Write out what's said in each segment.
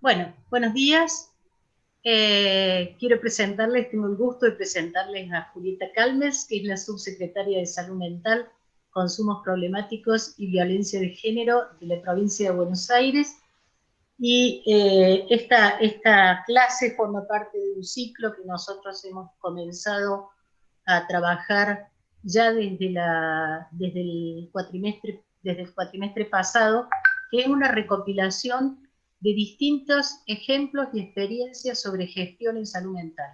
Bueno, buenos días. Quiero presentarles, tengo el gusto de presentarles a Julieta Calmes, que es la subsecretaria de Salud Mental, Consumos Problemáticos y Violencia de Género de la provincia de Buenos Aires. Y esta clase forma parte de un ciclo que nosotros hemos comenzado a trabajar ya desde el cuatrimestre pasado, que es una recopilación de distintos ejemplos y experiencias sobre gestión en salud mental.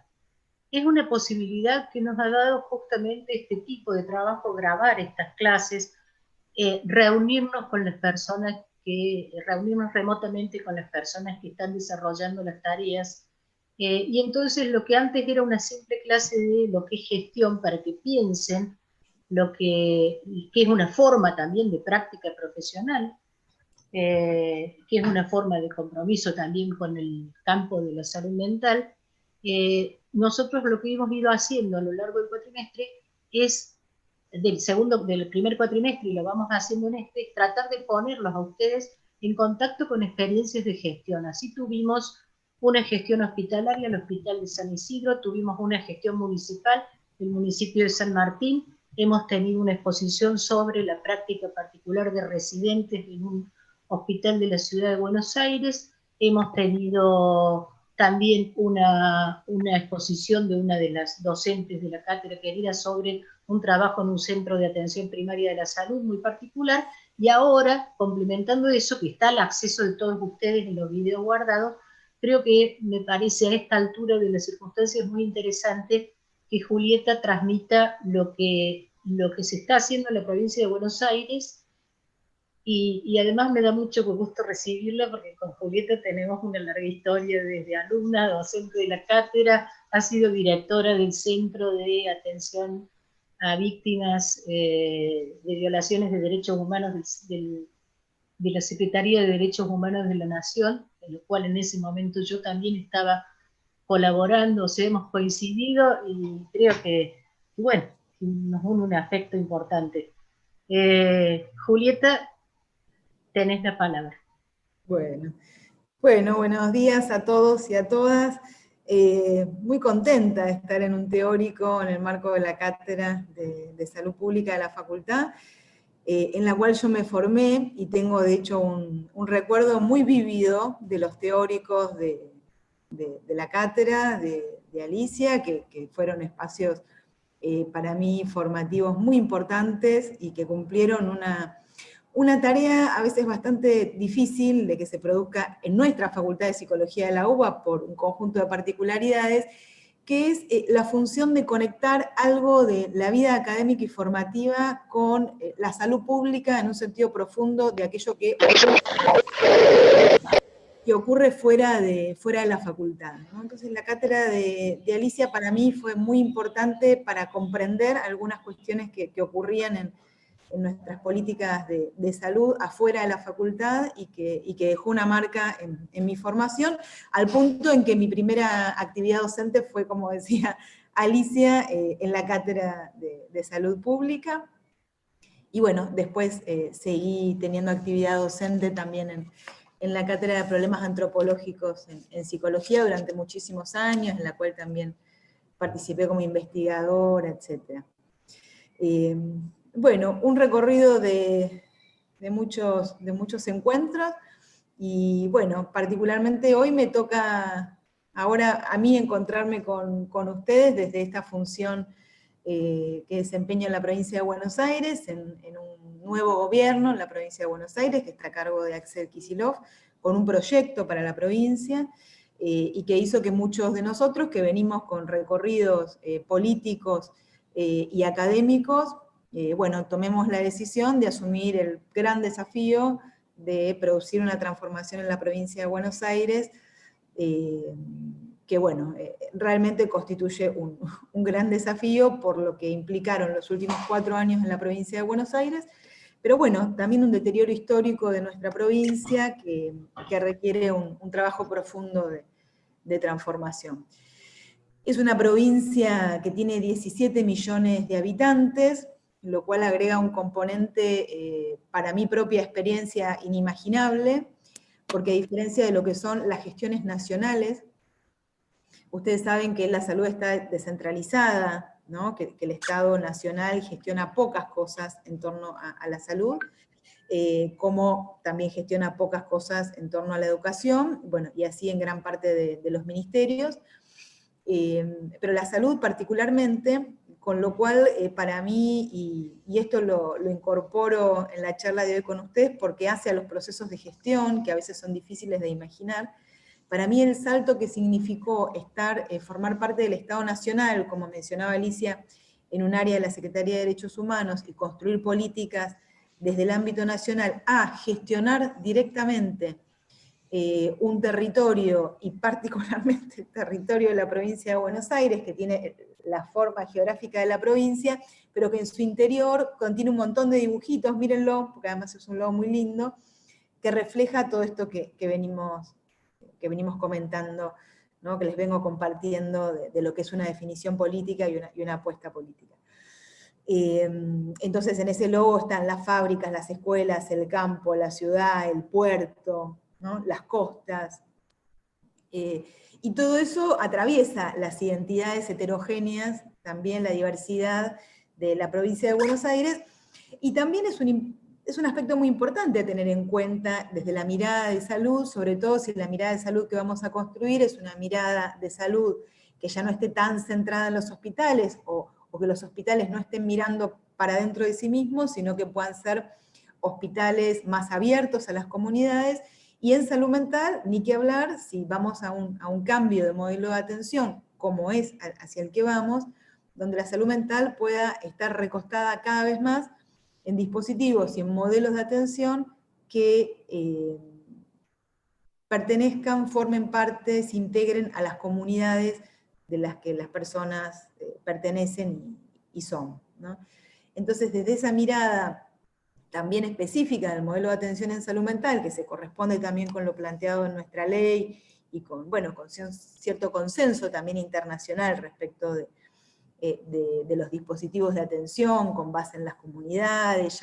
Es una posibilidad que nos ha dado justamente este tipo de trabajo, grabar estas clases, reunirnos remotamente con las personas que están desarrollando las tareas. Y entonces lo que antes era una simple clase de lo que es gestión, para que piensen que es una forma también de práctica profesional, que es una forma de compromiso también con el campo de la salud mental. Nosotros lo que hemos ido haciendo a lo largo del cuatrimestre es del primer cuatrimestre, y lo vamos haciendo en este, tratar de ponerlos a ustedes en contacto con experiencias de gestión. Así tuvimos una gestión hospitalaria, el Hospital de San Isidro, tuvimos una gestión municipal, el municipio de San Martín, hemos tenido una exposición sobre la práctica particular de residentes en un hospital de la ciudad de Buenos Aires, hemos tenido también una exposición de una de las docentes de la cátedra querida sobre un trabajo en un centro de atención primaria de la salud muy particular, y ahora, complementando eso, que está al acceso de todos ustedes en los videos guardados, creo que me parece a esta altura de las circunstancias muy interesante que Julieta transmita lo que se está haciendo en la provincia de Buenos Aires. Y además me da mucho gusto recibirla, porque con Julieta tenemos una larga historia desde alumna, docente de la cátedra, ha sido directora del Centro de Atención a Víctimas de Violaciones de Derechos Humanos de la Secretaría de Derechos Humanos de la Nación, en lo cual en ese momento yo también estaba colaborando, o sea, hemos coincidido, y creo que, bueno, nos une un afecto importante. Julieta, tenés la palabra. Bueno, buenos días a todos y a todas. Muy contenta de estar en un teórico en el marco de la Cátedra de Salud Pública de la Facultad, en la cual yo me formé y tengo de hecho un recuerdo muy vívido de los teóricos de la cátedra de Alicia, que fueron espacios para mí formativos muy importantes y que cumplieron una tarea a veces bastante difícil de que se produzca en nuestra Facultad de Psicología de la UBA por un conjunto de particularidades, que es la función de conectar algo de la vida académica y formativa con la salud pública en un sentido profundo de aquello que ocurre fuera de la facultad, ¿no? Entonces la cátedra de Alicia para mí fue muy importante para comprender algunas cuestiones que ocurrían en nuestras políticas de salud afuera de la facultad, y que dejó una marca en mi formación, al punto en que mi primera actividad docente fue, como decía Alicia, en la cátedra de salud pública. Y bueno, después seguí teniendo actividad docente también en la cátedra de problemas antropológicos en psicología durante muchísimos años, en la cual también participé como investigadora, etc. Bueno, un recorrido de muchos encuentros, y bueno, particularmente hoy me toca ahora a mí encontrarme con ustedes desde esta función que desempeño en la provincia de Buenos Aires, en un nuevo gobierno en la provincia de Buenos Aires, que está a cargo de Axel Kicillof, con un proyecto para la provincia, y que hizo que muchos de nosotros que venimos con recorridos políticos y académicos, bueno, tomemos la decisión de asumir el gran desafío de producir una transformación en la provincia de Buenos Aires, que bueno, realmente constituye un gran desafío por lo que implicaron los últimos 4 años en la provincia de Buenos Aires, pero bueno, también un deterioro histórico de nuestra provincia que requiere un trabajo profundo de transformación. Es una provincia que tiene 17 millones de habitantes, lo cual agrega un componente para mi propia experiencia inimaginable, porque a diferencia de lo que son las gestiones nacionales, ustedes saben que la salud está descentralizada, ¿no? Que el Estado nacional gestiona pocas cosas en torno a la salud, como también gestiona pocas cosas en torno a la educación, bueno, y así en gran parte de los ministerios, pero la salud particularmente, con lo cual para mí, y esto lo incorporo en la charla de hoy con ustedes, porque hace a los procesos de gestión, que a veces son difíciles de imaginar, para mí el salto que significó formar parte del Estado Nacional, como mencionaba Alicia, en un área de la Secretaría de Derechos Humanos, y construir políticas desde el ámbito nacional a gestionar directamente un territorio, y particularmente el territorio de la provincia de Buenos Aires, que tiene la forma geográfica de la provincia, pero que en su interior contiene un montón de dibujitos, mírenlo, porque además es un logo muy lindo, que refleja todo esto que venimos comentando, ¿no? Que les vengo compartiendo de lo que es una definición política y una apuesta política. Entonces en ese logo están las fábricas, las escuelas, el campo, la ciudad, el puerto, ¿no? Las costas, y todo eso atraviesa las identidades heterogéneas, también la diversidad de la provincia de Buenos Aires, y también es un aspecto muy importante a tener en cuenta desde la mirada de salud, sobre todo si la mirada de salud que vamos a construir es una mirada de salud que ya no esté tan centrada en los hospitales, o que los hospitales no estén mirando para dentro de sí mismos, sino que puedan ser hospitales más abiertos a las comunidades. Y en salud mental, ni que hablar, si vamos a un cambio de modelo de atención, como es hacia el que vamos, donde la salud mental pueda estar recostada cada vez más en dispositivos y en modelos de atención que pertenezcan, formen parte, se integren a las comunidades de las que las personas pertenecen y son, ¿no? Entonces, desde esa mirada también específica del modelo de atención en salud mental, que se corresponde también con lo planteado en nuestra ley, y con cierto consenso también internacional respecto de los dispositivos de atención con base en las comunidades,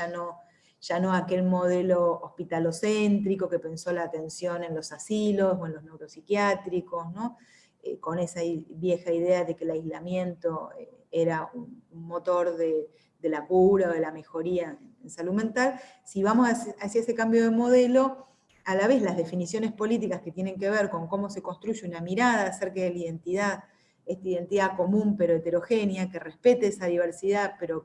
ya no aquel modelo hospitalocéntrico que pensó la atención en los asilos o en los neuropsiquiátricos, ¿no? Con esa vieja idea de que el aislamiento era un motor de la cura o de la mejoría en salud mental. Si vamos hacia ese cambio de modelo, a la vez las definiciones políticas que tienen que ver con cómo se construye una mirada acerca de la identidad, esta identidad común pero heterogénea, que respete esa diversidad, pero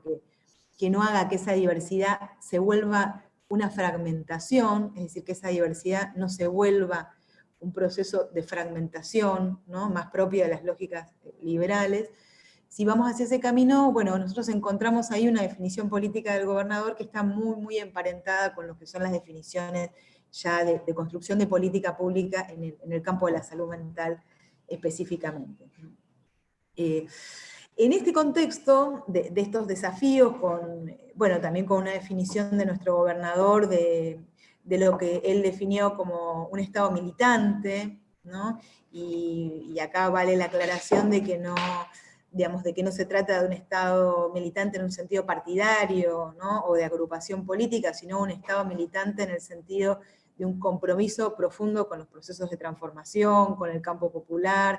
que no haga que esa diversidad se vuelva una fragmentación, es decir, que esa diversidad no se vuelva un proceso de fragmentación, ¿no? Más propia de las lógicas liberales. Si vamos hacia ese camino, bueno, nosotros encontramos ahí una definición política del gobernador que está muy, muy emparentada con lo que son las definiciones ya de construcción de política pública en el campo de la salud mental específicamente. En este contexto de estos desafíos, también con una definición de nuestro gobernador de lo que él definió como un Estado militante, ¿no? Y acá vale la aclaración de que no, digamos, de que no se trata de un Estado militante en un sentido partidario, ¿no? O de agrupación política, sino un Estado militante en el sentido de un compromiso profundo con los procesos de transformación, con el campo popular,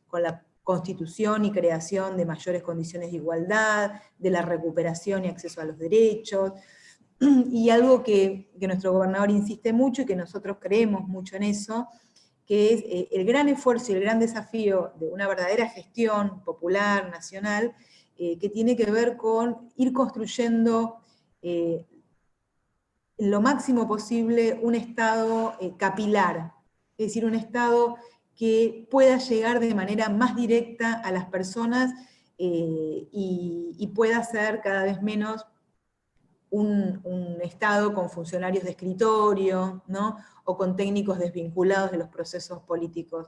con la constitución y creación de mayores condiciones de igualdad, de la recuperación y acceso a los derechos, y algo que nuestro gobernador insiste mucho y que nosotros creemos mucho en eso, que es el gran esfuerzo y el gran desafío de una verdadera gestión popular, nacional, que tiene que ver con ir construyendo lo máximo posible un Estado capilar, es decir, un Estado que pueda llegar de manera más directa a las personas y pueda ser cada vez menos un Estado con funcionarios de escritorio, ¿no? O con técnicos desvinculados de los procesos políticos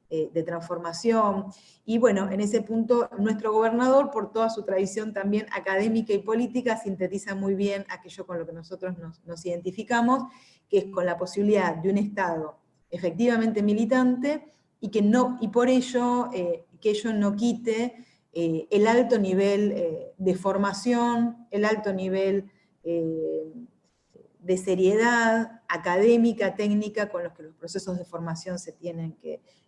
de transformación. Y bueno, en ese punto nuestro gobernador, por toda su tradición también académica y política, sintetiza muy bien aquello con lo que nosotros nos identificamos, que es con la posibilidad de un Estado efectivamente militante, y por ello que ello no quite el alto nivel de formación, el alto nivel de seriedad académica, técnica, con los que los procesos de formación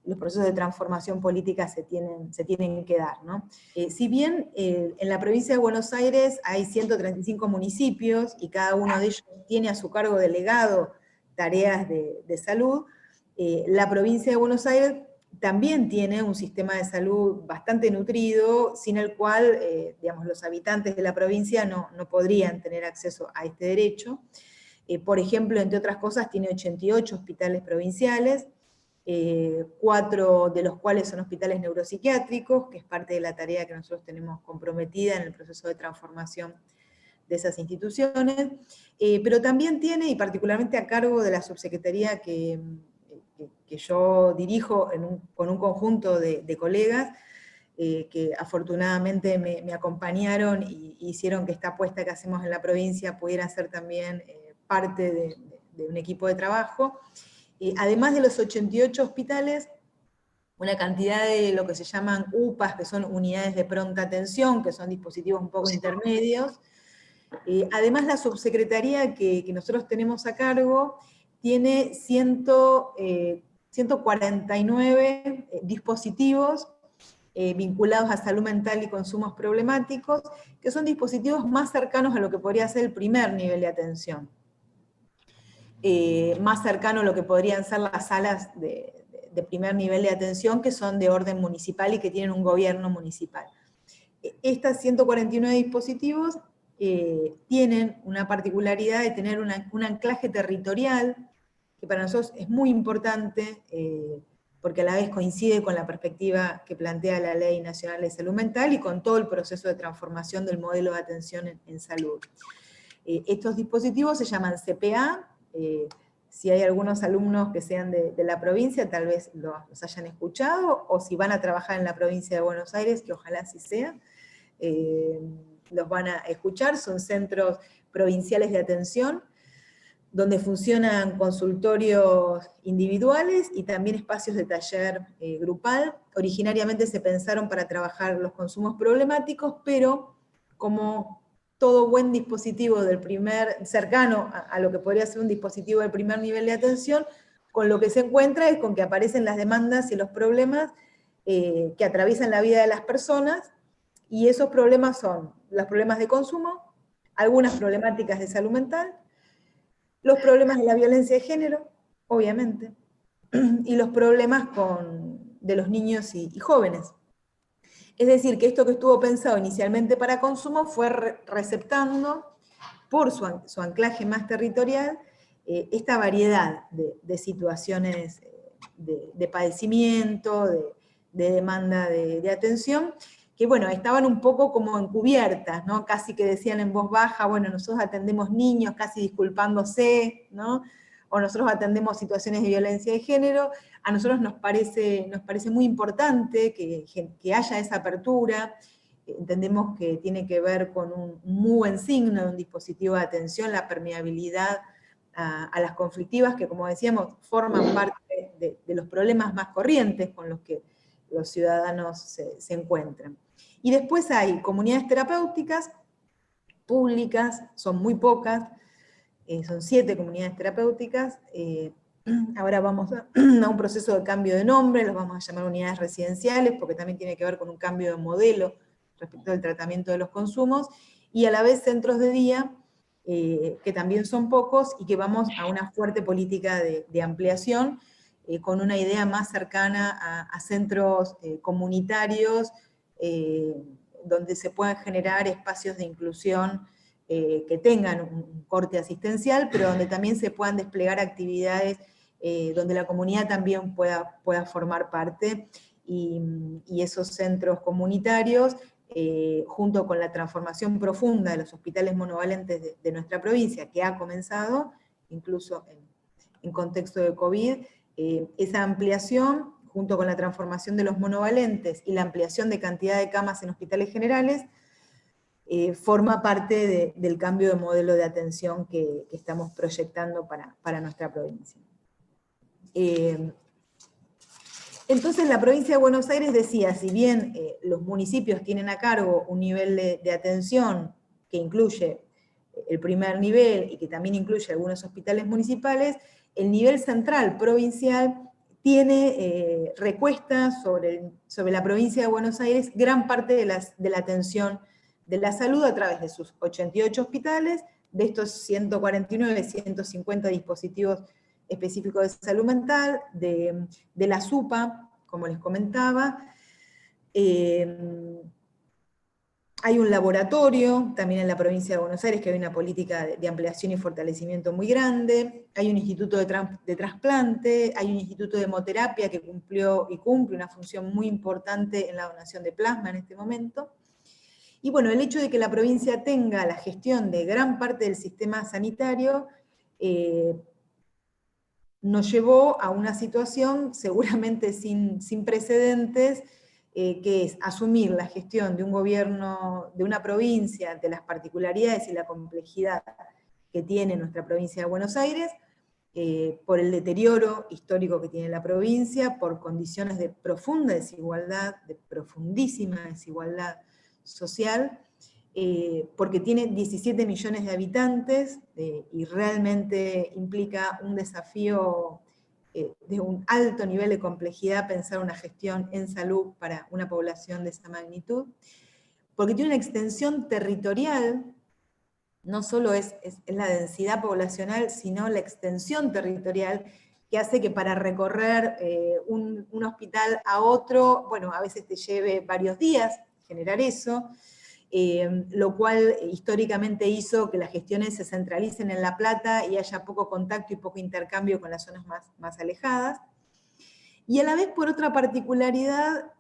los procesos de transformación política se tienen que dar, ¿no? Si bien en la provincia de Buenos Aires hay 135 municipios y cada uno de ellos tiene a su cargo delegado tareas de salud, la provincia de Buenos Aires también tiene un sistema de salud bastante nutrido, sin el cual, digamos, los habitantes de la provincia no podrían tener acceso a este derecho. Por ejemplo, entre otras cosas, tiene 88 hospitales provinciales, 4 de los cuales son hospitales neuropsiquiátricos, que es parte de la tarea que nosotros tenemos comprometida en el proceso de transformación de esas instituciones, pero también tiene, y particularmente a cargo de la subsecretaría que yo dirijo con un conjunto de colegas, que afortunadamente me acompañaron y hicieron que esta apuesta que hacemos en la provincia pudiera ser también parte de un equipo de trabajo. Además de los 88 hospitales, una cantidad de lo que se llaman UPAs, que son unidades de pronta atención, que son dispositivos un poco intermedios. Además, la subsecretaría que nosotros tenemos a cargo tiene 149 dispositivos vinculados a salud mental y consumos problemáticos, que son dispositivos más cercanos a lo que podría ser el primer nivel de atención. Más cercano a lo que podrían ser las salas de primer nivel de atención, que son de orden municipal y que tienen un gobierno municipal. Estas 149 dispositivos tienen una particularidad de tener un anclaje territorial, que para nosotros es muy importante, porque a la vez coincide con la perspectiva que plantea la Ley Nacional de Salud Mental y con todo el proceso de transformación del modelo de atención en salud. Estos dispositivos se llaman CPA. Si hay algunos alumnos que sean de la provincia, tal vez los hayan escuchado, o si van a trabajar en la provincia de Buenos Aires, que ojalá así sea, los van a escuchar. Son centros provinciales de atención, donde funcionan consultorios individuales y también espacios de taller grupal. Originariamente se pensaron para trabajar los consumos problemáticos, pero como todo buen dispositivo cercano a lo que podría ser un dispositivo del primer nivel de atención, con lo que se encuentra es con que aparecen las demandas y los problemas que atraviesan la vida de las personas, y esos problemas son los problemas de consumo, algunas problemáticas de salud mental, los problemas de la violencia de género, obviamente, y los problemas de los niños y jóvenes. Es decir, que esto que estuvo pensado inicialmente para consumo fue receptando, por su anclaje más territorial, esta variedad de situaciones de padecimiento, de demanda de atención, que bueno, estaban un poco como encubiertas, ¿no? Casi que decían en voz baja, bueno, nosotros atendemos niños, casi disculpándose, ¿no? O nosotros atendemos situaciones de violencia de género. A nosotros nos parece muy importante que haya esa apertura. Entendemos que tiene que ver con un muy buen signo de un dispositivo de atención, la permeabilidad a las conflictivas, que como decíamos, forman parte de los problemas más corrientes con los que los ciudadanos se encuentran. Y después hay comunidades terapéuticas públicas, son muy pocas, son 7 comunidades terapéuticas. Ahora vamos a un proceso de cambio de nombre, los vamos a llamar unidades residenciales, porque también tiene que ver con un cambio de modelo respecto al tratamiento de los consumos, y a la vez centros de día, que también son pocos, y que vamos a una fuerte política de ampliación, con una idea más cercana a centros comunitarios, donde se puedan generar espacios de inclusión que tengan un corte asistencial, pero donde también se puedan desplegar actividades donde la comunidad también pueda formar parte, y esos centros comunitarios, junto con la transformación profunda de los hospitales monovalentes de nuestra provincia, que ha comenzado, incluso en contexto de COVID, esa ampliación, junto con la transformación de los monovalentes y la ampliación de cantidad de camas en hospitales generales, forma parte del cambio de modelo de atención que estamos proyectando para nuestra provincia. Entonces la provincia de Buenos Aires decía, si bien los municipios tienen a cargo un nivel de atención que incluye el primer nivel, y que también incluye algunos hospitales municipales, el nivel central provincial recuesta sobre la provincia de Buenos Aires gran parte de la atención de la salud a través de sus 88 hospitales, de estos 149, 150 dispositivos específicos de salud mental, de la SUPA, como les comentaba. Hay un laboratorio, también en la provincia de Buenos Aires, que hay una política de ampliación y fortalecimiento muy grande. Hay un instituto de trasplante, hay un instituto de hemoterapia que cumplió y cumple una función muy importante en la donación de plasma en este momento. Y bueno, el hecho de que la provincia tenga la gestión de gran parte del sistema sanitario nos llevó a una situación seguramente sin precedentes, que es asumir la gestión de un gobierno, de una provincia, ante las particularidades y la complejidad que tiene nuestra provincia de Buenos Aires, por el deterioro histórico que tiene la provincia, por condiciones de profunda desigualdad, de profundísima desigualdad social, porque tiene 17 millones de habitantes, y realmente implica un desafío de un alto nivel de complejidad pensar una gestión en salud para una población de esa magnitud, porque tiene una extensión territorial, no solo es la densidad poblacional, sino la extensión territorial, que hace que para recorrer un hospital a otro, bueno, a veces te lleve varios días generar eso, lo cual históricamente hizo que las gestiones se centralicen en La Plata y haya poco contacto y poco intercambio con las zonas más alejadas. Y a la vez por otra particularidad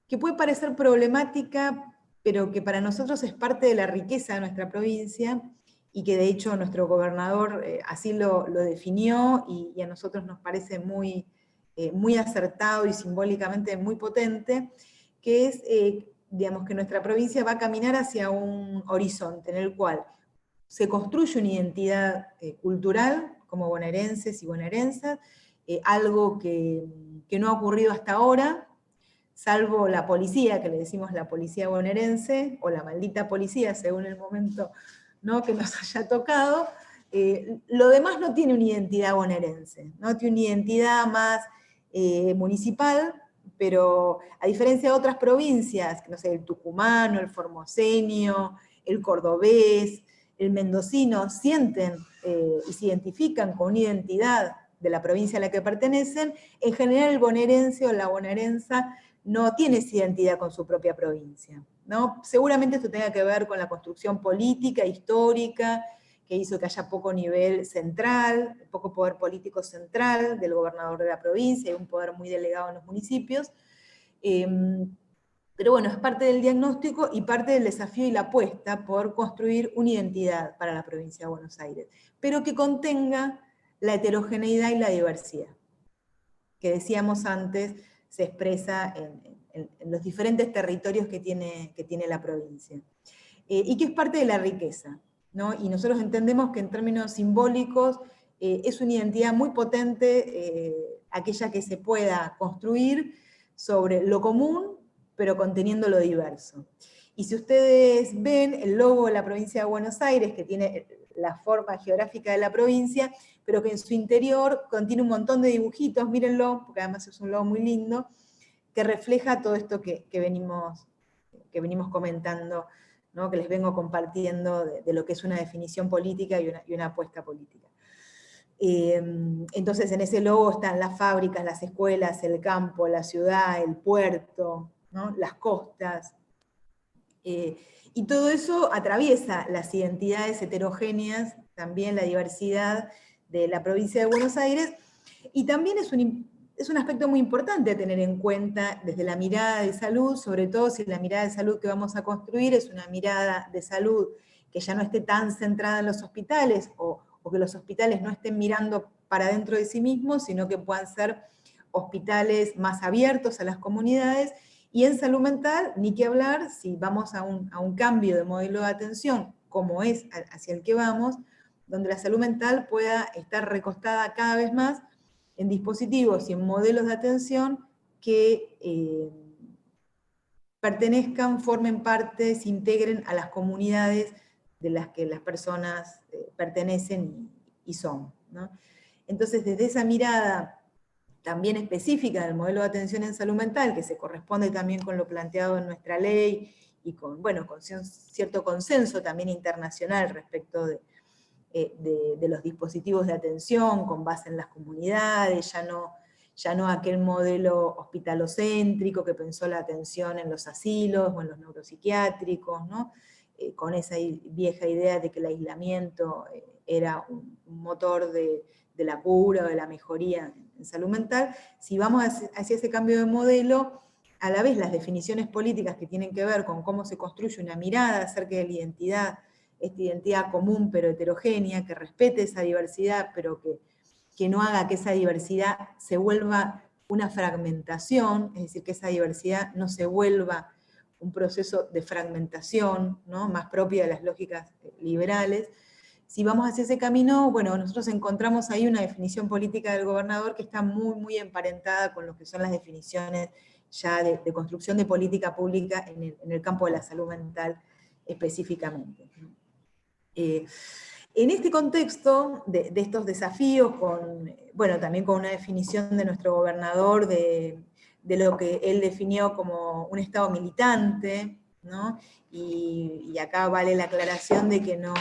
que puede parecer problemática, pero que para nosotros es parte de la riqueza de nuestra provincia, y que de hecho nuestro gobernador así lo definió, y a nosotros nos parece muy acertado y simbólicamente muy potente, que es digamos, que nuestra provincia va a caminar hacia un horizonte en el cual se construye una identidad cultural como bonaerenses y bonaerenses, algo que no ha ocurrido hasta ahora, salvo la policía, que le decimos la policía bonaerense, o la maldita policía, según el momento, ¿no?, que nos haya tocado. Lo demás no tiene una identidad bonaerense, no tiene una identidad más municipal, pero a diferencia de otras provincias, no sé, el tucumano, el formoseño, el cordobés, el mendocino, sienten y se identifican con una identidad de la provincia a la que pertenecen, en general el bonaerense o la bonaerensa no tiene esa identidad con su propia provincia, ¿no? Seguramente esto tenga que ver con la construcción política, histórica, que hizo que haya poco nivel central, poco poder político central del gobernador de la provincia, y un poder muy delegado en los municipios. Pero bueno, es parte del diagnóstico y parte del desafío y la apuesta por construir una identidad para la provincia de Buenos Aires, pero que contenga la heterogeneidad y la diversidad, que decíamos antes, se expresa en los diferentes territorios que tiene la provincia. Y que es parte de la riqueza, ¿no? Y nosotros entendemos que en términos simbólicos es una identidad muy potente, aquella que se pueda construir sobre lo común, pero conteniendo lo diverso. Y si ustedes ven el logo de la provincia de Buenos Aires, que tiene la forma geográfica de la provincia, pero que en su interior contiene un montón de dibujitos, mírenlo, porque además es un logo muy lindo, que refleja todo esto que venimos comentando, ¿no?, que les vengo compartiendo de lo que es una definición política y una apuesta política. Entonces en ese logo están las fábricas, las escuelas, el campo, la ciudad, el puerto, ¿no?, las costas, y todo eso atraviesa las identidades heterogéneas, también la diversidad de la provincia de Buenos Aires, y también es un aspecto muy importante a tener en cuenta desde la mirada de salud, sobre todo si la mirada de salud que vamos a construir es una mirada de salud que ya no esté tan centrada en los hospitales, o que los hospitales no estén mirando para dentro de sí mismos, sino que puedan ser hospitales más abiertos a las comunidades. Y en salud mental, ni que hablar, si vamos a un cambio de modelo de atención, como es hacia el que vamos, donde la salud mental pueda estar recostada cada vez más en dispositivos y en modelos de atención que pertenezcan, formen parte, se integren a las comunidades las que las personas pertenecen y son, ¿no? Entonces, desde esa mirada también específica del modelo de atención en salud mental, que se corresponde también con lo planteado en nuestra ley, y con, bueno, con cierto consenso también internacional respecto de los dispositivos de atención con base en las comunidades, ya no aquel modelo hospitalocéntrico que pensó la atención en los asilos o en los neuropsiquiátricos, ¿no? Con esa vieja idea de que el aislamiento era un motor de la cura o de la mejoría en salud mental. Si vamos hacia ese cambio de modelo, a la vez las definiciones políticas que tienen que ver con cómo se construye una mirada acerca de la identidad, esta identidad común pero heterogénea, que respete esa diversidad, pero que no haga que esa diversidad se vuelva una fragmentación, es decir, que esa diversidad no se vuelva un proceso de fragmentación, ¿no? Más propia de las lógicas liberales. Si vamos hacia ese camino, bueno, nosotros encontramos ahí una definición política del gobernador que está muy, muy emparentada con lo que son las definiciones ya de construcción de política pública en el campo de la salud mental específicamente. En este contexto de estos desafíos, bueno, también con una definición de nuestro gobernador de lo que él definió como un Estado militante, ¿no? Y acá vale la aclaración de que no,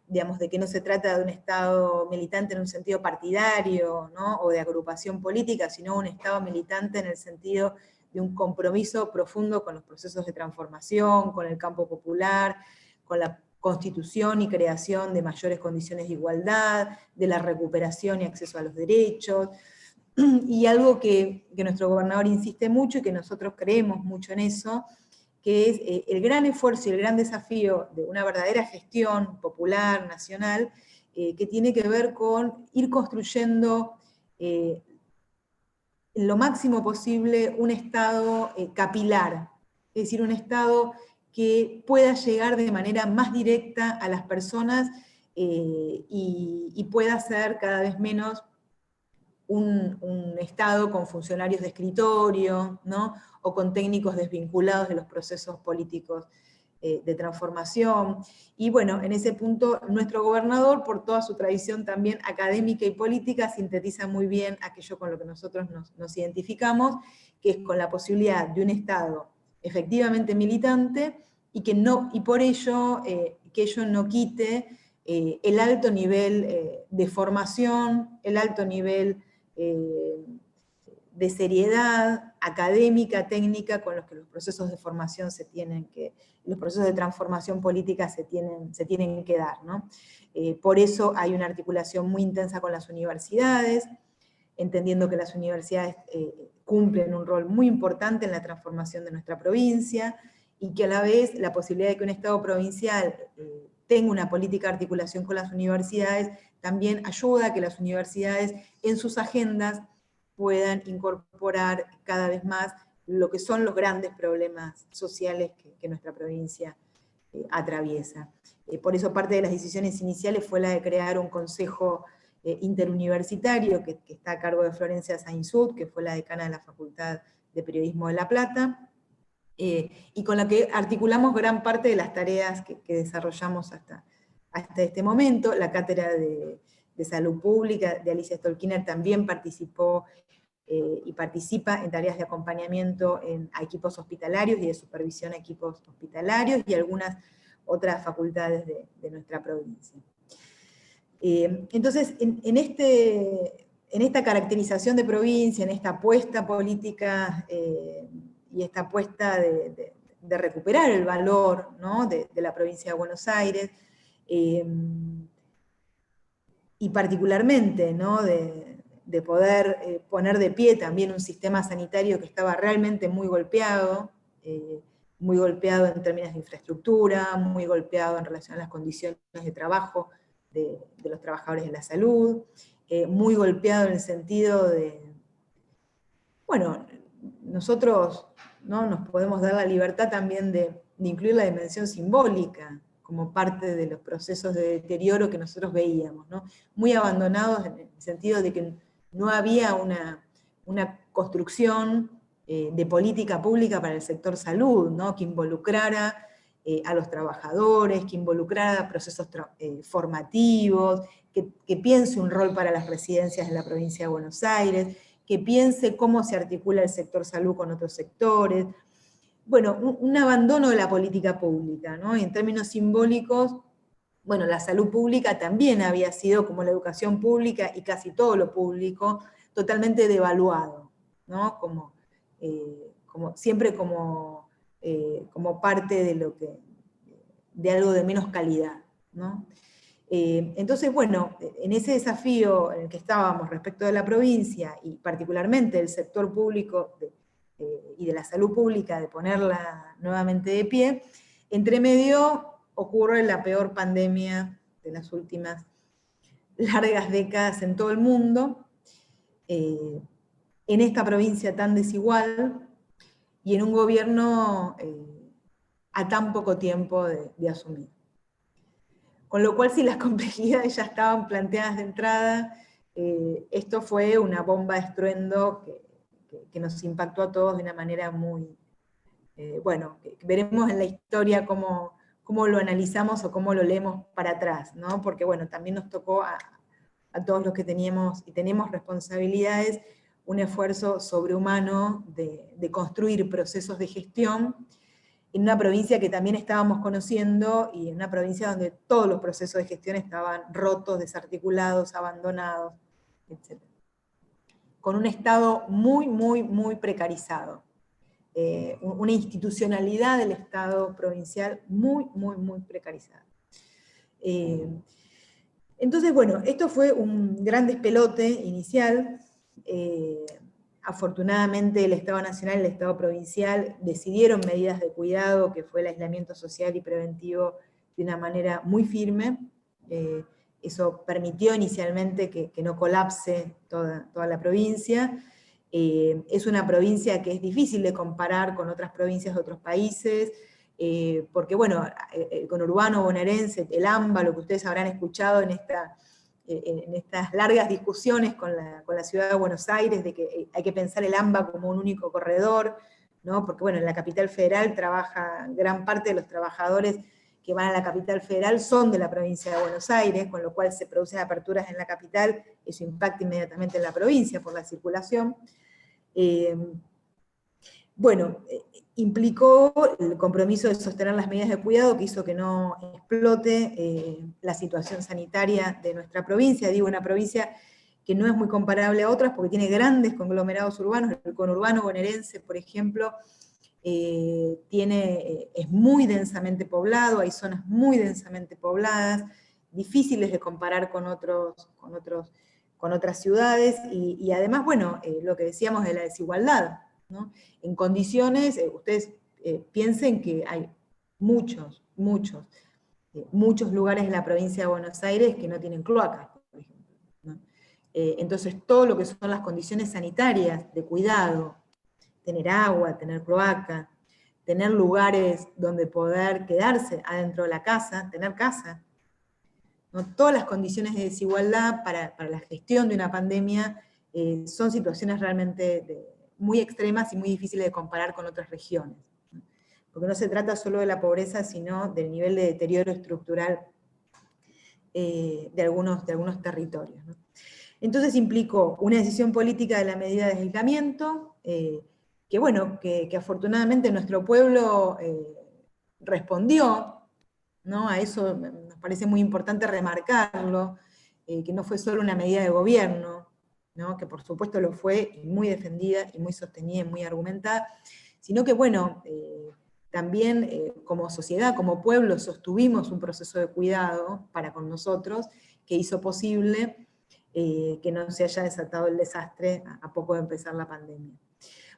digamos, de que no se trata de un Estado militante en un sentido partidario, ¿no? O de agrupación política, sino un Estado militante en el sentido de un compromiso profundo con los procesos de transformación, con el campo popular, con la constitución y creación de mayores condiciones de igualdad, de la recuperación y acceso a los derechos, y algo que nuestro gobernador insiste mucho y que nosotros creemos mucho en eso, que es el gran esfuerzo y el gran desafío de una verdadera gestión popular, nacional, que tiene que ver con ir construyendo en lo máximo posible un Estado capilar, es decir, un Estado que pueda llegar de manera más directa a las personas y pueda ser cada vez menos un Estado con funcionarios de escritorio, ¿no? O con técnicos desvinculados de los procesos políticos de transformación. Y bueno, en ese punto nuestro gobernador, por toda su tradición también académica y política, sintetiza muy bien aquello con lo que nosotros nos identificamos, que es con la posibilidad de un Estado efectivamente militante y por ello que ello no quite el alto nivel de formación, el alto nivel de seriedad académica, técnica, con los que los procesos de formación los procesos de transformación política se tienen que dar, ¿no? Por eso hay una articulación muy intensa con las universidades, entendiendo que las universidades cumplen un rol muy importante en la transformación de nuestra provincia, y que a la vez la posibilidad de que un Estado provincial tenga una política de articulación con las universidades también ayuda a que las universidades en sus agendas puedan incorporar cada vez más lo que son los grandes problemas sociales que nuestra provincia atraviesa. Por eso parte de las decisiones iniciales fue la de crear un consejo interuniversitario que está a cargo de Florencia Sainzud, que fue la decana de la Facultad de Periodismo de La Plata, y con la que articulamos gran parte de las tareas que desarrollamos hasta este momento. La cátedra de Salud Pública de Alicia Stolkiner también participó y participa en tareas de acompañamiento a equipos hospitalarios y de supervisión a equipos hospitalarios y algunas otras facultades de nuestra provincia. Entonces, en esta caracterización de provincia, en esta apuesta política y esta apuesta de recuperar el valor, ¿no?, de la provincia de Buenos Aires, y particularmente, ¿no?, de poder poner de pie también un sistema sanitario que estaba realmente muy golpeado en términos de infraestructura, muy golpeado en relación a las condiciones de trabajo de los trabajadores de la salud, muy golpeado en el sentido de, bueno, nosotros, ¿no?, nos podemos dar la libertad también de incluir la dimensión simbólica como parte de los procesos de deterioro que nosotros veíamos, ¿no? Muy abandonados en el sentido de que no había una construcción de política pública para el sector salud, ¿no?, que involucrara a los trabajadores, que involucrara procesos formativos, que piense un rol para las residencias en la provincia de Buenos Aires, que piense cómo se articula el sector salud con otros sectores. Bueno, un abandono de la política pública, ¿no? Y en términos simbólicos, bueno, la salud pública también había sido, como la educación pública y casi todo lo público, totalmente devaluado, ¿no? Siempre como parte de algo de menos calidad, ¿no? Entonces, bueno, en ese desafío en el que estábamos respecto de la provincia, y particularmente del sector público y de la salud pública, de ponerla nuevamente de pie, entre medio ocurre la peor pandemia de las últimas largas décadas en todo el mundo, en esta provincia tan desigual, y en un gobierno a tan poco tiempo de asumir. Con lo cual, si las complejidades ya estaban planteadas de entrada, esto fue una bomba de estruendo que nos impactó a todos de una manera muy, bueno, veremos en la historia cómo lo analizamos o cómo lo leemos para atrás, ¿no? Porque, bueno, también nos tocó a todos los que teníamos y tenemos responsabilidades un esfuerzo sobrehumano de construir procesos de gestión en una provincia que también estábamos conociendo y en una provincia donde todos los procesos de gestión estaban rotos, desarticulados, abandonados, etc. Con un Estado muy, muy, muy precarizado. Una institucionalidad del Estado provincial muy, muy, muy precarizada. Entonces, bueno, esto fue un gran despelote inicial. Afortunadamente el Estado Nacional y el Estado Provincial decidieron medidas de cuidado, que fue el aislamiento social y preventivo, de una manera muy firme. Eso permitió inicialmente que no colapse toda la provincia. Es una provincia que es difícil de comparar con otras provincias de otros países, porque bueno, el conurbano bonaerense, el AMBA, lo que ustedes habrán escuchado en estas largas discusiones con la ciudad de Buenos Aires, de que hay que pensar el AMBA como un único corredor, ¿no? Porque bueno, en la capital federal trabaja gran parte de los trabajadores que van a la capital federal son de la provincia de Buenos Aires, con lo cual se producen aperturas en la capital, eso impacta inmediatamente en la provincia por la circulación. Bueno, implicó el compromiso de sostener las medidas de cuidado que hizo que no explote la situación sanitaria de nuestra provincia. Digo, una provincia que no es muy comparable a otras porque tiene grandes conglomerados urbanos. El conurbano bonaerense, por ejemplo, es muy densamente poblado, hay zonas muy densamente pobladas, difíciles de comparar con otras ciudades, y además, bueno, lo que decíamos de la desigualdad, ¿no? En condiciones, ustedes piensen que hay muchos lugares en la provincia de Buenos Aires que no tienen cloacas, por ejemplo, ¿no? Entonces, todo lo que son las condiciones sanitarias de cuidado, tener agua, tener cloaca, tener lugares donde poder quedarse adentro de la casa, tener casa, ¿no? Todas las condiciones de desigualdad para la gestión de una pandemia son situaciones realmente muy extremas y muy difíciles de comparar con otras regiones, ¿no? Porque no se trata solo de la pobreza, sino del nivel de deterioro estructural de algunos territorios, ¿no? Entonces implicó una decisión política de la medida de aislamiento, que bueno, que afortunadamente nuestro pueblo respondió, ¿no? A eso nos parece muy importante remarcarlo, que no fue solo una medida de gobierno, ¿no? Que por supuesto lo fue, y muy defendida, y muy sostenida, y muy argumentada, sino que bueno, también como sociedad, como pueblo, sostuvimos un proceso de cuidado para con nosotros, que hizo posible que no se haya desatado el desastre a poco de empezar la pandemia.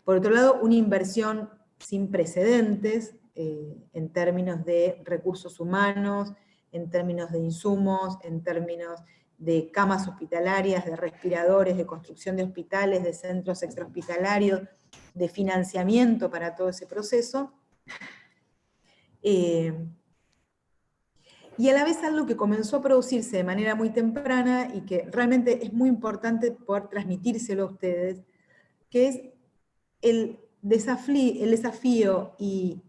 Por otro lado, una inversión sin precedentes en términos de recursos humanos, en términos de insumos, en términos de camas hospitalarias, de respiradores, de construcción de hospitales, de centros extrahospitalarios, de financiamiento para todo ese proceso. Y a la vez algo que comenzó a producirse de manera muy temprana y que realmente es muy importante poder transmitírselo a ustedes, que es el desafío y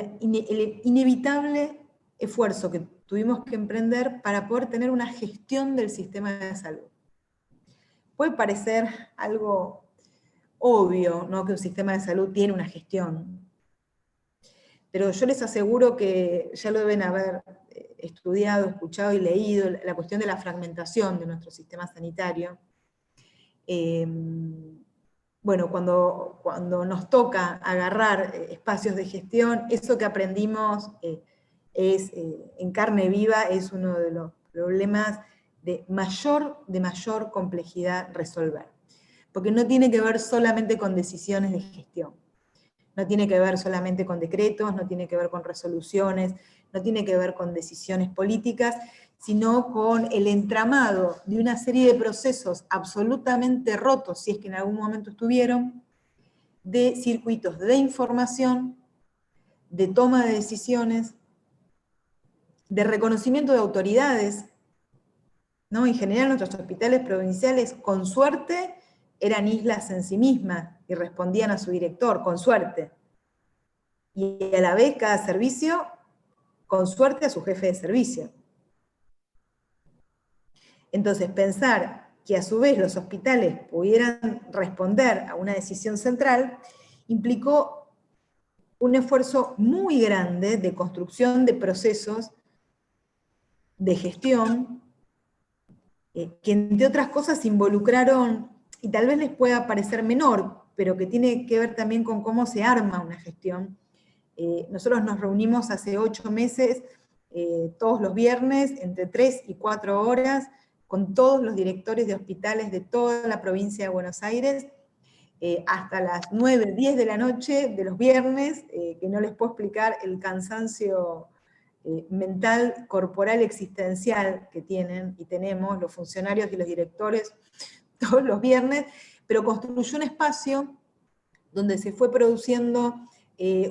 el inevitable esfuerzo que tuvimos que emprender para poder tener una gestión del sistema de salud. Puede parecer algo obvio, ¿no?, que un sistema de salud tiene una gestión, pero yo les aseguro que ya lo deben haber estudiado, escuchado y leído, la cuestión de la fragmentación de nuestro sistema sanitario. Bueno, cuando nos toca agarrar espacios de gestión, eso que aprendimos en carne viva es uno de los problemas de mayor complejidad resolver. Porque no tiene que ver solamente con decisiones de gestión, no tiene que ver solamente con decretos, no tiene que ver con resoluciones, no tiene que ver con decisiones políticas, sino con el entramado de una serie de procesos absolutamente rotos, si es que en algún momento estuvieron, de circuitos de información, de toma de decisiones, de reconocimiento de autoridades, ¿no? En general nuestros hospitales provinciales, con suerte, eran islas en sí mismas y respondían a su director, con suerte. Y a la vez cada servicio, con suerte, a su jefe de servicio. Entonces, pensar que a su vez los hospitales pudieran responder a una decisión central implicó un esfuerzo muy grande de construcción de procesos de gestión que, entre otras cosas, involucraron, y tal vez les pueda parecer menor, pero que tiene que ver también con cómo se arma una gestión. Nosotros nos reunimos hace 8 meses, todos los viernes, entre 3 y 4 horas, con todos los directores de hospitales de toda la provincia de Buenos Aires, hasta las 9, 10 de la noche de los viernes, que no les puedo explicar el cansancio mental, corporal, existencial que tienen y tenemos los funcionarios y los directores todos los viernes, pero construyó un espacio donde se fue produciendo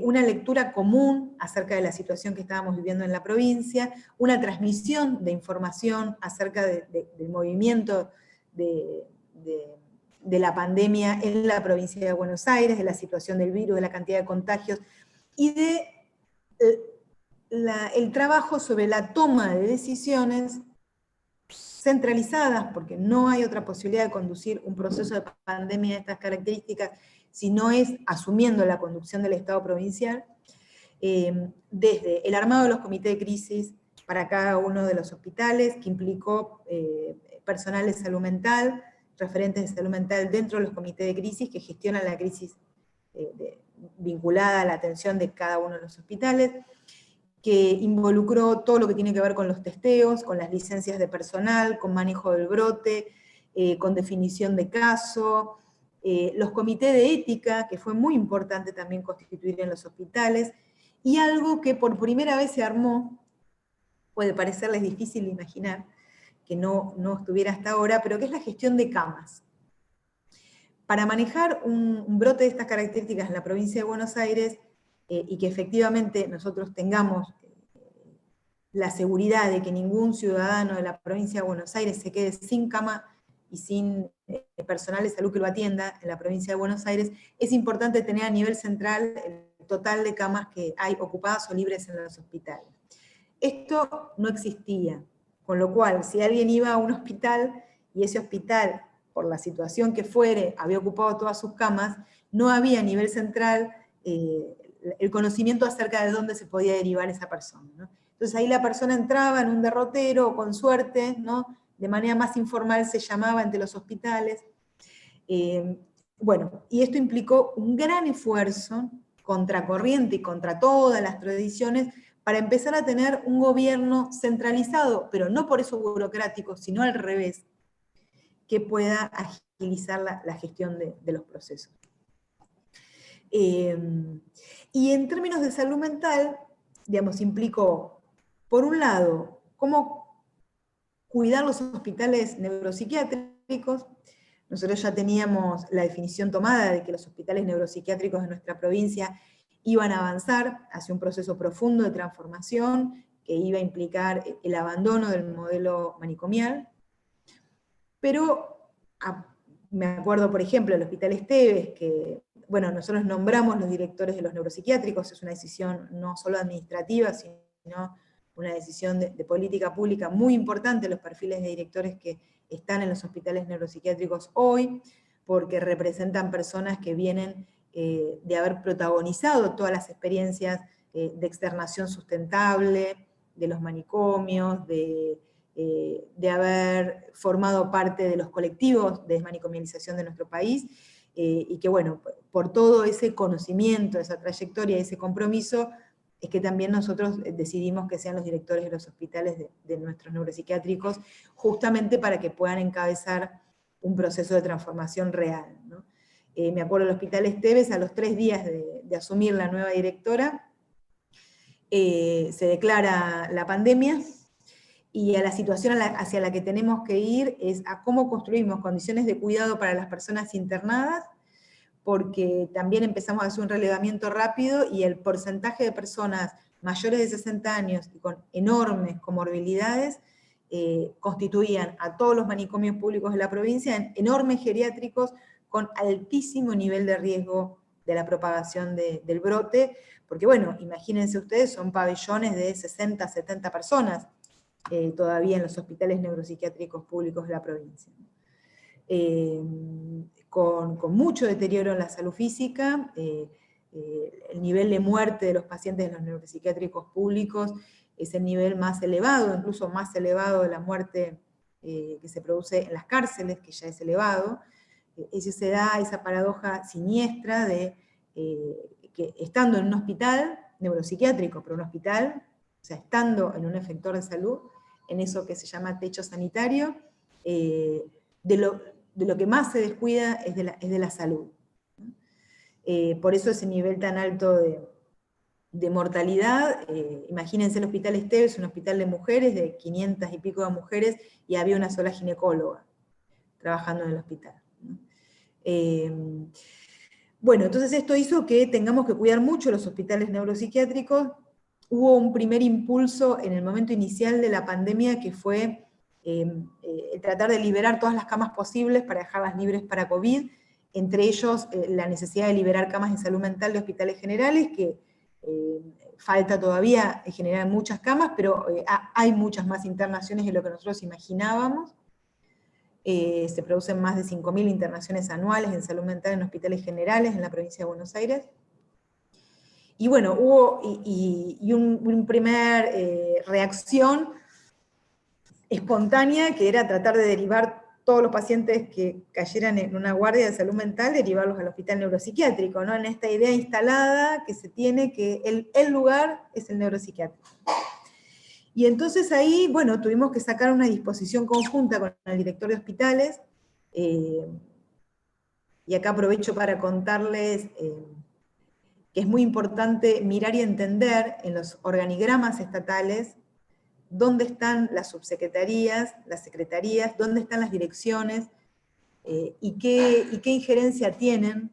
una lectura común acerca de la situación que estábamos viviendo en la provincia, una transmisión de información acerca del movimiento de la pandemia en la provincia de Buenos Aires, de la situación del virus, de la cantidad de contagios, y de el trabajo sobre la toma de decisiones centralizadas, porque no hay otra posibilidad de conducir un proceso de pandemia de estas características si no es asumiendo la conducción del Estado provincial, desde el armado de los comités de crisis para cada uno de los hospitales, que implicó personal de salud mental, referentes de salud mental dentro de los comités de crisis que gestionan la crisis vinculada a la atención de cada uno de los hospitales, que involucró todo lo que tiene que ver con los testeos, con las licencias de personal, con manejo del brote, con definición de caso, los comités de ética, que fue muy importante también constituir en los hospitales, y algo que por primera vez se armó, puede parecerles difícil de imaginar, que no estuviera hasta ahora, pero que es la gestión de camas. Para manejar un brote de estas características en la provincia de Buenos Aires, y que efectivamente nosotros tengamos la seguridad de que ningún ciudadano de la provincia de Buenos Aires se quede sin cama y sin personal de salud que lo atienda en la provincia de Buenos Aires, es importante tener a nivel central el total de camas que hay ocupadas o libres en los hospitales. Esto no existía, con lo cual, si alguien iba a un hospital y ese hospital, por la situación que fuere, había ocupado todas sus camas, no había a nivel central el conocimiento acerca de dónde se podía derivar esa persona, ¿no? Entonces ahí la persona entraba en un derrotero, o con suerte, ¿no?, de manera más informal se llamaba entre los hospitales. Bueno, y esto implicó un gran esfuerzo contracorriente y contra todas las tradiciones para empezar a tener un gobierno centralizado, pero no por eso burocrático, sino al revés, que pueda agilizar la gestión de los procesos. Y en términos de salud mental, digamos, implicó, por un lado, cómo cuidar los hospitales neuropsiquiátricos. Nosotros ya teníamos la definición tomada de que los hospitales neuropsiquiátricos de nuestra provincia iban a avanzar hacia un proceso profundo de transformación que iba a implicar el abandono del modelo manicomial. Pero me acuerdo, por ejemplo, del Hospital Esteves, que bueno, nosotros nombramos los directores de los neuropsiquiátricos, es una decisión no solo administrativa, sino una decisión de política pública muy importante, los perfiles de directores que están en los hospitales neuropsiquiátricos hoy, porque representan personas que vienen de haber protagonizado todas las experiencias de externación sustentable, de los manicomios, de haber formado parte de los colectivos de desmanicomialización de nuestro país, y que bueno, por todo ese conocimiento, esa trayectoria, ese compromiso, es que también nosotros decidimos que sean los directores de los hospitales de nuestros neuropsiquiátricos, justamente para que puedan encabezar un proceso de transformación real, ¿no? Me acuerdo del Hospital Esteves, a los 3 días de asumir la nueva directora, se declara la pandemia, y a la situación hacia la que tenemos que ir es a cómo construimos condiciones de cuidado para las personas internadas, porque también empezamos a hacer un relevamiento rápido y el porcentaje de personas mayores de 60 años y con enormes comorbilidades constituían a todos los manicomios públicos de la provincia en enormes geriátricos con altísimo nivel de riesgo de la propagación del brote, porque bueno, imagínense ustedes, son pabellones de 60, 70 personas todavía en los hospitales neuropsiquiátricos públicos de la provincia. Con mucho deterioro en la salud física, el nivel de muerte de los pacientes de los neuropsiquiátricos públicos es el nivel más elevado, incluso más elevado de la muerte que se produce en las cárceles, que ya es elevado. Eso se da esa paradoja siniestra de que estando en un hospital neuropsiquiátrico, pero un hospital, o sea, estando en un efector de salud, en eso que se llama techo sanitario, de lo que más se descuida es de la salud. Por eso ese nivel tan alto de mortalidad. Imagínense el Hospital Esteves, un hospital de mujeres, de 500 y pico de mujeres, y había una sola ginecóloga trabajando en el hospital. Bueno, entonces esto hizo que tengamos que cuidar mucho los hospitales neuropsiquiátricos. Hubo un primer impulso en el momento inicial de la pandemia que fue tratar de liberar todas las camas posibles para dejarlas libres para COVID, entre ellos la necesidad de liberar camas de salud mental de hospitales generales, que falta todavía generar muchas camas, pero hay muchas más internaciones de lo que nosotros imaginábamos. Se producen más de 5.000 internaciones anuales en salud mental en hospitales generales en la provincia de Buenos Aires. Y bueno, hubo un primer reacción espontánea, que era tratar de derivar todos los pacientes que cayeran en una guardia de salud mental, derivarlos al hospital neuropsiquiátrico, ¿no? En esta idea instalada que se tiene que el lugar es el neuropsiquiátrico. Y entonces ahí, bueno, tuvimos que sacar una disposición conjunta con el director de hospitales, y acá aprovecho para contarles que es muy importante mirar y entender en los organigramas estatales dónde están las subsecretarías, las secretarías, dónde están las direcciones, y qué injerencia tienen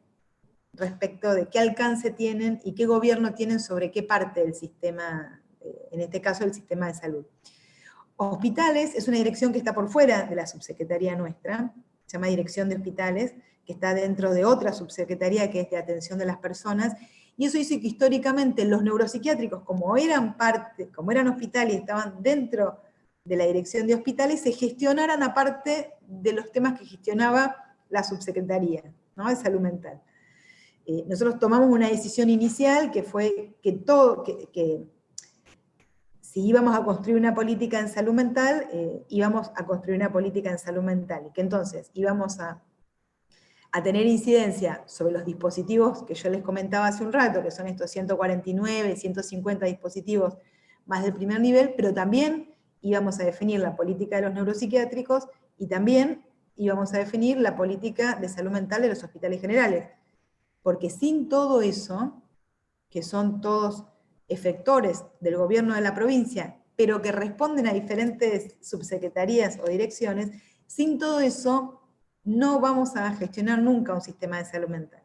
respecto de qué alcance tienen y qué gobierno tienen sobre qué parte del sistema, en este caso el sistema de salud. Hospitales es una dirección que está por fuera de la subsecretaría nuestra, se llama Dirección de Hospitales, que está dentro de otra subsecretaría que es de Atención de las Personas, y eso hizo que históricamente los neuropsiquiátricos, como eran hospitales y estaban dentro de la Dirección de Hospitales, se gestionaran aparte de los temas que gestionaba la subsecretaría, ¿no?, de salud mental. Nosotros tomamos una decisión inicial que fue que si íbamos a construir una política en salud mental, íbamos a construir una política en salud mental, y que entonces íbamos a tener incidencia sobre los dispositivos que yo les comentaba hace un rato, que son estos 149, 150 dispositivos más del primer nivel, pero también íbamos a definir la política de los neuropsiquiátricos y también íbamos a definir la política de salud mental de los hospitales generales. Porque sin todo eso, que son todos efectores del gobierno de la provincia, pero que responden a diferentes subsecretarías o direcciones, sin todo eso no vamos a gestionar nunca un sistema de salud mental.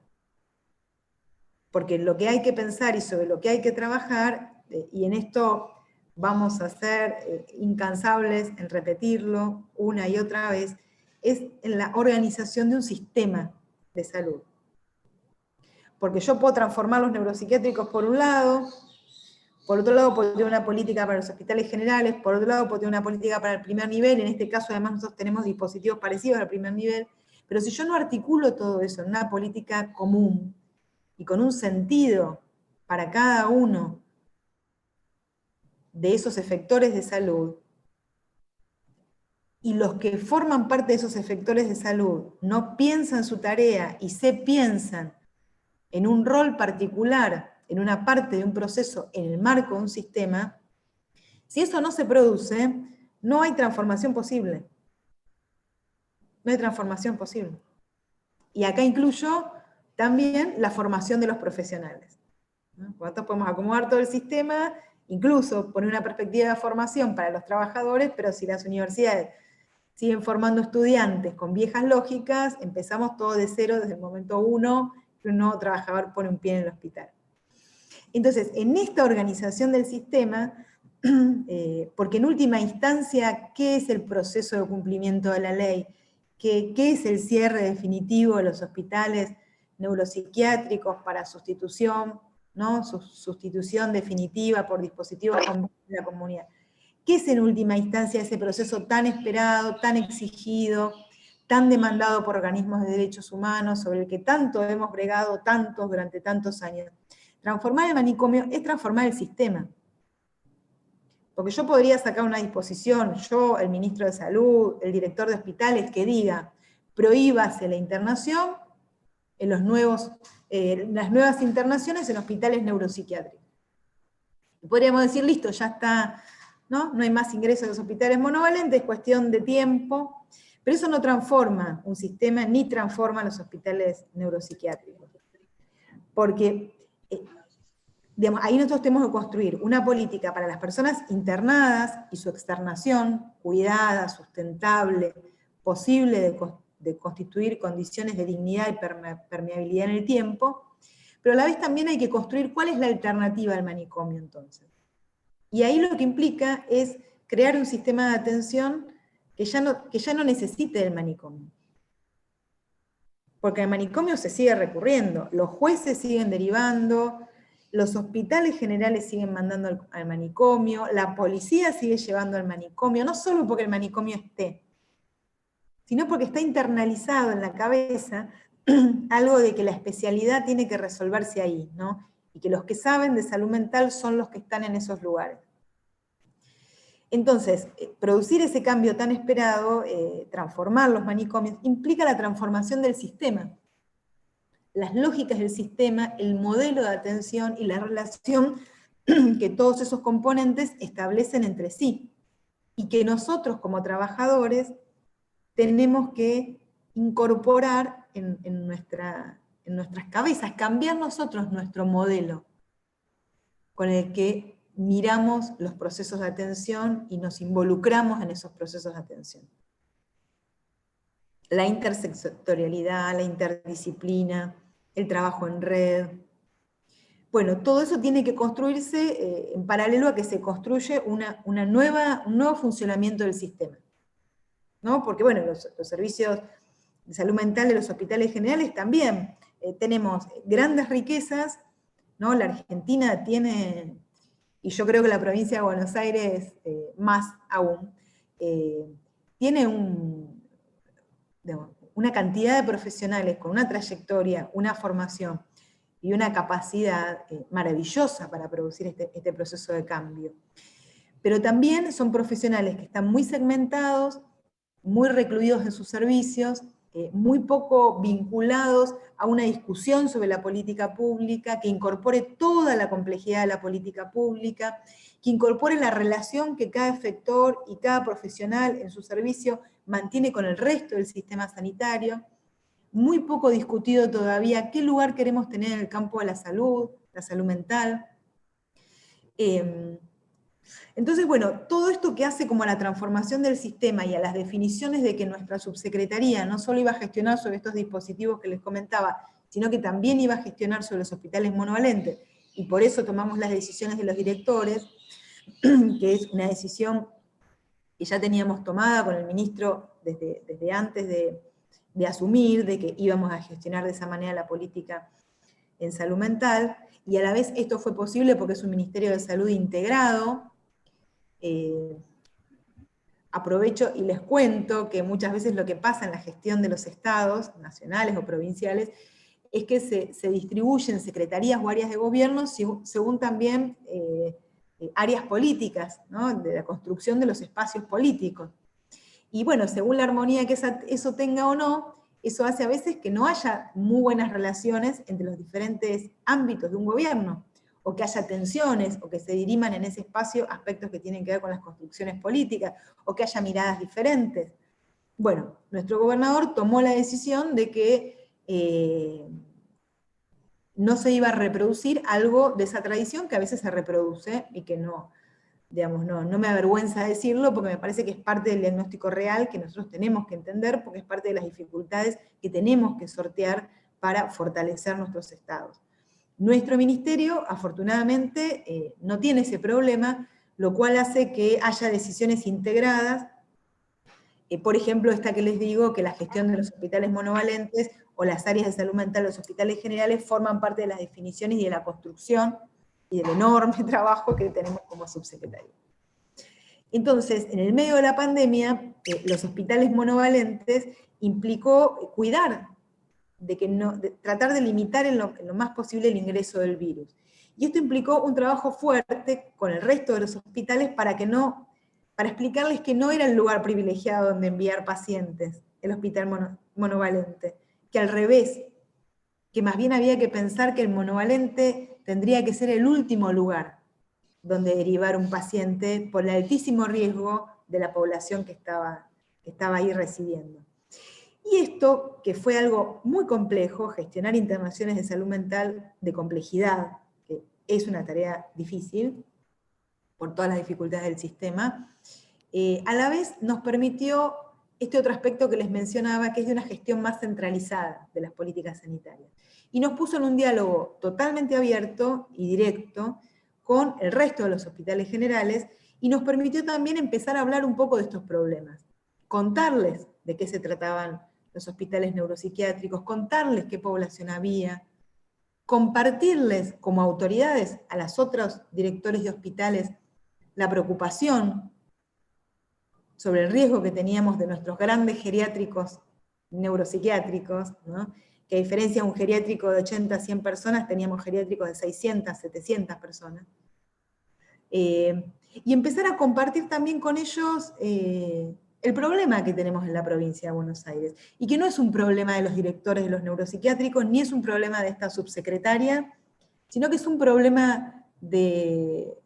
Porque lo que hay que pensar y sobre lo que hay que trabajar, y en esto vamos a ser incansables en repetirlo una y otra vez, es en la organización de un sistema de salud. porque yo puedo transformar los neuropsiquiátricos por un lado, por otro lado puedo tener una política para los hospitales generales, por otro lado puedo tener una política para el primer nivel, en este caso además nosotros tenemos dispositivos parecidos al primer nivel, pero si yo no articulo todo eso en una política común y con un sentido para cada uno de esos efectores de salud, y los que forman parte de esos efectores de salud no piensan su tarea y se piensan en un rol particular, en una parte de un proceso, en el marco de un sistema, si eso no se produce, no hay transformación posible. No hay transformación posible. Y acá incluyo también la formación de los profesionales. Nosotros podemos acomodar todo el sistema, incluso poner una perspectiva de formación para los trabajadores, pero si las universidades siguen formando estudiantes con viejas lógicas, empezamos todo de cero desde el momento 1 que un nuevo trabajador pone un pie en el hospital. Entonces, en esta organización del sistema, porque en última instancia, ¿qué es el proceso de cumplimiento de la ley? ¿Qué es el cierre definitivo de los hospitales neuropsiquiátricos para sustitución, ¿no? Sustitución definitiva por dispositivos de la comunidad? ¿Qué es en última instancia ese proceso tan esperado, tan exigido, tan demandado por organismos de derechos humanos, sobre el que tanto hemos bregado tantos durante tantos años? Transformar el manicomio es transformar el sistema. Porque yo podría sacar una disposición, yo, el ministro de Salud, el director de hospitales, que diga, prohíbase la internación en las nuevas internaciones en hospitales neuropsiquiátricos. Y podríamos decir, listo, ya está, ¿no? No hay más ingresos a los hospitales monovalentes, es cuestión de tiempo, pero eso no transforma un sistema, ni transforma los hospitales neuropsiquiátricos. Porque digamos, ahí nosotros tenemos que construir una política para las personas internadas y su externación, cuidada, sustentable, posible de constituir condiciones de dignidad y permeabilidad en el tiempo, pero a la vez también hay que construir cuál es la alternativa al manicomio entonces. Y ahí lo que implica es crear un sistema de atención que ya no necesite del manicomio. Porque al manicomio se sigue recurriendo, los jueces siguen derivando, los hospitales generales siguen mandando al manicomio, la policía sigue llevando al manicomio, no solo porque el manicomio esté, sino porque está internalizado en la cabeza algo de que la especialidad tiene que resolverse ahí, ¿no? Y que los que saben de salud mental son los que están en esos lugares. Entonces, producir ese cambio tan esperado, transformar los manicomios, implica la transformación del sistema. Las lógicas del sistema, el modelo de atención y la relación que todos esos componentes establecen entre sí. Y que nosotros como trabajadores tenemos que incorporar en nuestras cabezas, cambiar nosotros nuestro modelo con el que miramos los procesos de atención y nos involucramos en esos procesos de atención. La intersectorialidad, la interdisciplina, el trabajo en red. Bueno, todo eso tiene que construirse en paralelo a que se construye un nuevo funcionamiento del sistema, ¿no? Porque bueno, los servicios de salud mental de los hospitales generales también tenemos grandes riquezas, ¿no? La Argentina tiene, y yo creo que la provincia de Buenos Aires más aún, tiene una cantidad de profesionales con una trayectoria, una formación y una capacidad maravillosa para producir este proceso de cambio. Pero también son profesionales que están muy segmentados, muy recluidos en sus servicios, muy poco vinculados a una discusión sobre la política pública, que incorpore toda la complejidad de la política pública, que incorpore la relación que cada efector y cada profesional en su servicio mantiene con el resto del sistema sanitario. Muy poco discutido todavía qué lugar queremos tener en el campo de la salud mental. Entonces, bueno, todo esto que hace como a la transformación del sistema y a las definiciones de que nuestra subsecretaría no solo iba a gestionar sobre estos dispositivos que les comentaba, sino que también iba a gestionar sobre los hospitales monovalentes, y por eso tomamos las decisiones de los directores, que es una decisión que ya teníamos tomada con el ministro desde antes de asumir, de que íbamos a gestionar de esa manera la política en salud mental, y a la vez esto fue posible porque es un Ministerio de Salud integrado. Aprovecho y les cuento que muchas veces lo que pasa en la gestión de los estados, nacionales o provinciales, es que se distribuyen secretarías o áreas de gobierno según también áreas políticas, ¿no? De la construcción de los espacios políticos. Y bueno, según la armonía que eso tenga o no, eso hace a veces que no haya muy buenas relaciones entre los diferentes ámbitos de un gobierno, o que haya tensiones, o que se diriman en ese espacio aspectos que tienen que ver con las construcciones políticas, o que haya miradas diferentes. Bueno, nuestro gobernador tomó la decisión de que no se iba a reproducir algo de esa tradición que a veces se reproduce y que no, digamos, no me avergüenza decirlo porque me parece que es parte del diagnóstico real que nosotros tenemos que entender, porque es parte de las dificultades que tenemos que sortear para fortalecer nuestros estados. Nuestro ministerio, afortunadamente, no tiene ese problema, lo cual hace que haya decisiones integradas. Por ejemplo, esta que les digo, que la gestión de los hospitales monovalentes o las áreas de salud mental de los hospitales generales forman parte de las definiciones y de la construcción y del enorme trabajo que tenemos como subsecretario. Entonces, en el medio de la pandemia, los hospitales monovalentes implicó cuidar, de tratar de limitar en lo más posible el ingreso del virus. Y esto implicó un trabajo fuerte con el resto de los hospitales para explicarles que no era el lugar privilegiado donde enviar pacientes, el hospital monovalente, que al revés, que más bien había que pensar que el monovalente tendría que ser el último lugar donde derivar un paciente por el altísimo riesgo de la población que estaba ahí recibiendo. Y esto, que fue algo muy complejo, gestionar internaciones de salud mental de complejidad, que es una tarea difícil, por todas las dificultades del sistema, a la vez nos permitió este otro aspecto que les mencionaba, que es de una gestión más centralizada de las políticas sanitarias. Y nos puso en un diálogo totalmente abierto y directo con el resto de los hospitales generales, y nos permitió también empezar a hablar un poco de estos problemas, contarles de qué se trataban los hospitales neuropsiquiátricos, contarles qué población había, compartirles como autoridades a los otros directores de hospitales la preocupación sobre el riesgo que teníamos de nuestros grandes geriátricos neuropsiquiátricos, ¿no? Que a diferencia de un geriátrico de 80 a 100 personas, teníamos geriátricos de 600, 700 personas. Y empezar a compartir también con ellos el problema que tenemos en la provincia de Buenos Aires, y que no es un problema de los directores de los neuropsiquiátricos, ni es un problema de esta subsecretaria, sino que es un problema del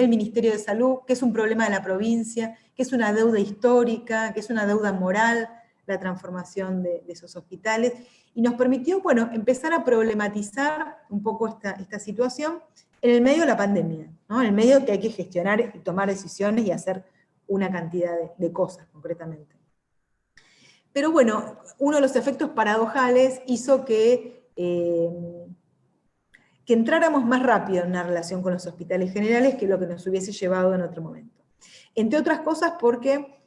Ministerio de Salud, que es un problema de la provincia, que es una deuda histórica, que es una deuda moral, la transformación de esos hospitales, y nos permitió, bueno, empezar a problematizar un poco esta situación en el medio de la pandemia, ¿no? En el medio que hay que gestionar y tomar decisiones y hacer una cantidad de cosas concretamente. Pero bueno, uno de los efectos paradojales hizo que entráramos más rápido en una relación con los hospitales generales que lo que nos hubiese llevado en otro momento. Entre otras cosas porque,